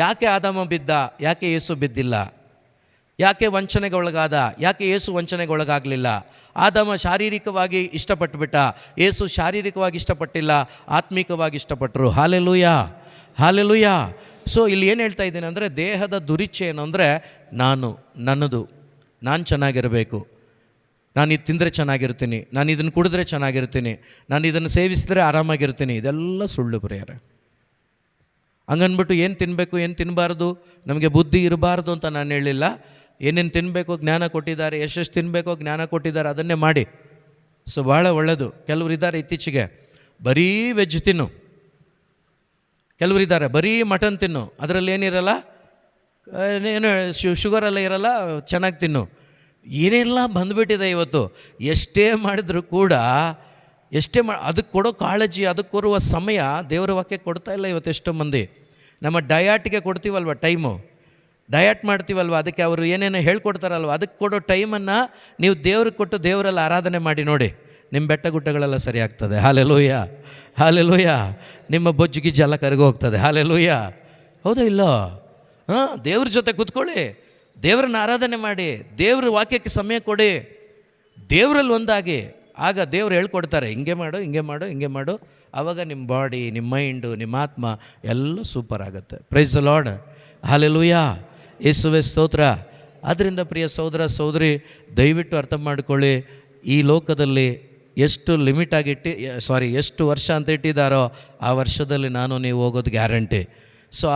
ಯಾಕೆ ಆದಾಮ ಬಿದ್ದ, ಯಾಕೆ ಯೇಸು ಬಿದ್ದಿಲ್ಲ, ಯಾಕೆ ವಂಚನೆಗೆ ಒಳಗಾದ, ಯಾಕೆ ಯೇಸು ವಂಚನೆಗೆ ಒಳಗಾಗಲಿಲ್ಲ, ಆದಾಮ ಶಾರೀರಿಕವಾಗಿ ಇಷ್ಟಪಟ್ಟುಬಿಟ್ಟ, ಯೇಸು ಶಾರೀರಿಕವಾಗಿ ಇಷ್ಟಪಟ್ಟಿಲ್ಲ, ಆತ್ಮಿಕವಾಗಿ ಇಷ್ಟಪಟ್ಟರು. Hallelujah, hallelujah. ಸೊ ಇಲ್ಲಿ ಏನು ಹೇಳ್ತಾ ಇದ್ದೀನಿ ಅಂದರೆ, ದೇಹದ ದುರಿಚ್ಛೆ ಏನು ಅಂದರೆ, ನನ್ನದು, ನಾನು ಚೆನ್ನಾಗಿರಬೇಕು, ನಾನು ಇದು ತಿಂದರೆ ಚೆನ್ನಾಗಿರ್ತೀನಿ, ನಾನು ಇದನ್ನು ಕುಡಿದ್ರೆ ಚೆನ್ನಾಗಿರ್ತೀನಿ, ನಾನು ಇದನ್ನು ಸೇವಿಸಿದ್ರೆ ಆರಾಮಾಗಿರ್ತೀನಿ. ಇದೆಲ್ಲ ಸುಳ್ಳು ಪ್ರಿಯರೇ. ಹಂಗನ್ಬಿಟ್ಟು ಏನು ತಿನ್ನಬೇಕು ಏನು ತಿನ್ನಬಾರ್ದು ನಮಗೆ ಬುದ್ಧಿ ಇರಬಾರ್ದು ಅಂತ ನಾನು ಹೇಳಿಲ್ಲ. ಏನೇನು ತಿನ್ನಬೇಕು ಜ್ಞಾನ ಕೊಟ್ಟಿದ್ದಾರೆ, ಎಷ್ಟೆಷ್ಟು ತಿನ್ನಬೇಕೋ ಜ್ಞಾನ ಕೊಟ್ಟಿದ್ದಾರೆ, ಅದನ್ನೇ ಮಾಡಿ. ಸೊ ಭಾಳ ಒಳ್ಳೆಯದು. ಕೆಲವರು ಇದ್ದಾರೆ ಇತ್ತೀಚೆಗೆ ಬರೀ ವೆಜ್ ತಿನ್ನು, ಕೆಲವರಿದ್ದಾರೆ ಬರೀ ಮಟನ್ ತಿನ್ನು, ಅದರಲ್ಲಿ ಏನಿರಲ್ಲ, ಏನು ಶುಗರೆಲ್ಲ ಇರಲ್ಲ, ಚೆನ್ನಾಗಿ ತಿನ್ನು. ಏನೆಲ್ಲ ಬಂದುಬಿಟ್ಟಿದೆ ಇವತ್ತು. ಎಷ್ಟೇ ಮಾಡಿದರೂ ಕೂಡ ಅದಕ್ಕೆ ಕೊಡೋ ಕಾಳಜಿ, ಅದಕ್ಕೆ ಕೊಡುವ ಸಮಯ ದೇವರ ವಾಕ್ಯ ಕೊಡ್ತಾ ಇಲ್ಲ ಇವತ್ತು. ಎಷ್ಟೋ ಮಂದಿ ನಮ್ಮ ಡಯಾಟ್ಗೆ ಕೊಡ್ತೀವಲ್ವ ಟೈಮು, ಡಯಾಟ್ ಮಾಡ್ತೀವಲ್ವ, ಅದಕ್ಕೆ ಅವರು ಏನೇನೋ ಹೇಳ್ಕೊಡ್ತಾರಲ್ವ, ಅದಕ್ಕೆ ಕೊಡೋ ಟೈಮನ್ನು ನೀವು ದೇವ್ರಿಗೆ ಕೊಟ್ಟು ದೇವರಲ್ಲಿ ಆರಾಧನೆ ಮಾಡಿ ನೋಡಿ, ನಿಮ್ಮ ಬೆಟ್ಟ ಗುಡ್ಡಗಳೆಲ್ಲ ಸರಿ ಆಗ್ತದೆ. Hallelujah, hallelujah. ನಿಮ್ಮ ಬೊಜ್ಜು ಗಿಜ್ಜು ಎಲ್ಲ ಕರಗೋಗ್ತದೆ. ಹಾಲೆಲೂಯ. ಹೌದಾ ಇಲ್ಲೋ? ದೇವ್ರ ಜೊತೆ ಕೂತ್ಕೊಳ್ಳಿ, ದೇವರನ್ನ ಆರಾಧನೆ ಮಾಡಿ, ದೇವ್ರ ವಾಕ್ಯಕ್ಕೆ ಸಮಯ ಕೊಡಿ, ದೇವರಲ್ಲಿ ಒಂದಾಗಿ. ಆಗ ದೇವ್ರು ಹೇಳ್ಕೊಡ್ತಾರೆ, ಹಿಂಗೆ ಮಾಡು, ಹಿಂಗೆ ಮಾಡು, ಹಿಂಗೆ ಮಾಡು. ಆವಾಗ ನಿಮ್ಮ ಬಾಡಿ, ನಿಮ್ಮ ಮೈಂಡು, ನಿಮ್ಮ ಆತ್ಮ ಎಲ್ಲ ಸೂಪರ್ ಆಗುತ್ತೆ. Price the lord. ಹಾಲೆಲೂಯಾ. ಯೇಸುವೇ ಸ್ತೋತ್ರ. ಆದ್ದರಿಂದ ಪ್ರಿಯ ಸಹೋದರ ಸಹೋದರಿ, ದಯವಿಟ್ಟು ಅರ್ಥ ಮಾಡಿಕೊಳ್ಳಿ, ಈ ಲೋಕದಲ್ಲಿ ಎಷ್ಟು ಲಿಮಿಟ್ ಆಗಿಟ್ಟು ಎಷ್ಟು ವರ್ಷ ಅಂತ ಇಟ್ಟಿದ್ದಾರೋ ಆ ವರ್ಷದಲ್ಲಿ ನಾನು ನೀವು ಹೋಗೋದು ಗ್ಯಾರಂಟಿ. ಸೊ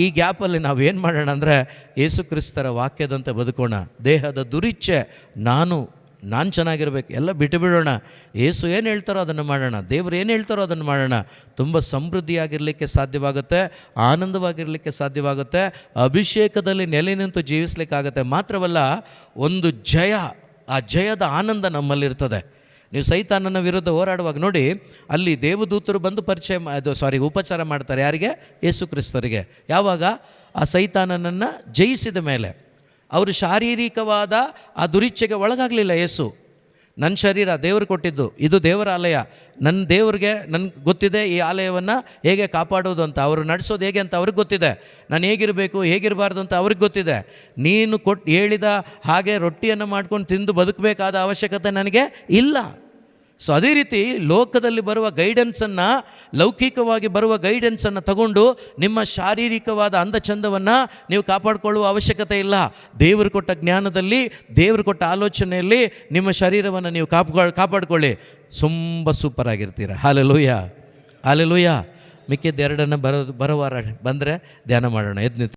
ಈ ಗ್ಯಾಪಲ್ಲಿ ನಾವೇನು ಮಾಡೋಣ ಅಂದರೆ, ಯೇಸು ಕ್ರಿಸ್ತರ ವಾಕ್ಯದಂತೆ ಬದುಕೋಣ. ದೇಹದ ದುರಿಚ್ಛೆ, ನಾನು ಚೆನ್ನಾಗಿರ್ಬೇಕು, ಎಲ್ಲ ಬಿಟ್ಟು ಬಿಡೋಣ. ಯೇಸು ಏನು ಹೇಳ್ತಾರೋ ಅದನ್ನು ಮಾಡೋಣ, ದೇವರು ಏನು ಹೇಳ್ತಾರೋ ಅದನ್ನು ಮಾಡೋಣ. ತುಂಬ ಸಮೃದ್ಧಿಯಾಗಿರಲಿಕ್ಕೆ ಸಾಧ್ಯವಾಗುತ್ತೆ, ಆನಂದವಾಗಿರಲಿಕ್ಕೆ ಸಾಧ್ಯವಾಗುತ್ತೆ, ಅಭಿಷೇಕದಲ್ಲಿ ನೆಲೆ ನಿಂತು ಜೀವಿಸಲಿಕ್ಕಾಗತ್ತೆ. ಮಾತ್ರವಲ್ಲ, ಒಂದು ಜಯ, ಆ ಜಯದ ಆನಂದ ನಮ್ಮಲ್ಲಿರ್ತದೆ. ನೀವು ಸೈತಾನನ ವಿರುದ್ಧ ಹೋರಾಡುವಾಗ ನೋಡಿ, ಅಲ್ಲಿ ದೇವದೂತರು ಬಂದು ಉಪಚಾರ ಮಾಡ್ತಾರೆ. ಯಾರಿಗೆ? ಯೇಸು ಕ್ರಿಸ್ತರಿಗೆ. ಯಾವಾಗ? ಆ ಸೈತಾನನನ್ನು ಜಯಿಸಿದ ಮೇಲೆ. ಅವರು ಶಾರೀರಿಕವಾದ ಆ ದುರಿಚ್ಛೆಗೆ ಒಳಗಾಗಲಿಲ್ಲ. ಯೇಸು, ನನ್ನ ಶರೀರ ದೇವರು ಕೊಟ್ಟಿದ್ದು, ಇದು ದೇವರ ಆಲಯ, ನನ್ನ ದೇವ್ರಿಗೆ ನನಗೆ ಗೊತ್ತಿದೆ ಈ ಆಲಯವನ್ನು ಹೇಗೆ ಕಾಪಾಡೋದು ಅಂತ, ಅವರು ನಡೆಸೋದು ಹೇಗೆ ಅಂತ ಅವ್ರಿಗೆ ಗೊತ್ತಿದೆ, ನಾನು ಹೇಗಿರಬೇಕು ಹೇಗಿರಬಾರ್ದು ಅಂತ ಅವ್ರಿಗೆ ಗೊತ್ತಿದೆ. ನೀನು ಹೇಳಿದ ಹಾಗೆ ರೊಟ್ಟಿಯನ್ನು ಮಾಡ್ಕೊಂಡು ತಿಂದು ಬದುಕಬೇಕಾದ ಅವಶ್ಯಕತೆ ನನಗೆ ಇಲ್ಲ. ಸೊ ಅದೇ ರೀತಿ ಲೋಕದಲ್ಲಿ ಬರುವ ಗೈಡೆನ್ಸನ್ನು, ಲೌಕಿಕವಾಗಿ ಬರುವ ಗೈಡೆನ್ಸನ್ನು ತಗೊಂಡು ನಿಮ್ಮ ಶಾರೀರಿಕವಾದ ಅಂದಚಂದವನ್ನು ನೀವು ಕಾಪಾಡಿಕೊಳ್ಳುವ ಅವಶ್ಯಕತೆ ಇಲ್ಲ. ದೇವರು ಕೊಟ್ಟ ಜ್ಞಾನದಲ್ಲಿ, ದೇವರು ಕೊಟ್ಟ ಆಲೋಚನೆಯಲ್ಲಿ ನಿಮ್ಮ ಶರೀರವನ್ನು ನೀವು ಕಾಪಾಡಿಕೊಳ್ಳಿ, ತುಂಬ ಸೂಪರಾಗಿರ್ತೀರ. Hallelujah, hallelujah. ಮಿಕ್ಕಿದ್ದು ಎರಡನ್ನು ಬರೋ ವಾರ ಬಂದರೆ ಧ್ಯಾನ ಮಾಡೋಣ. ಎದ್ದು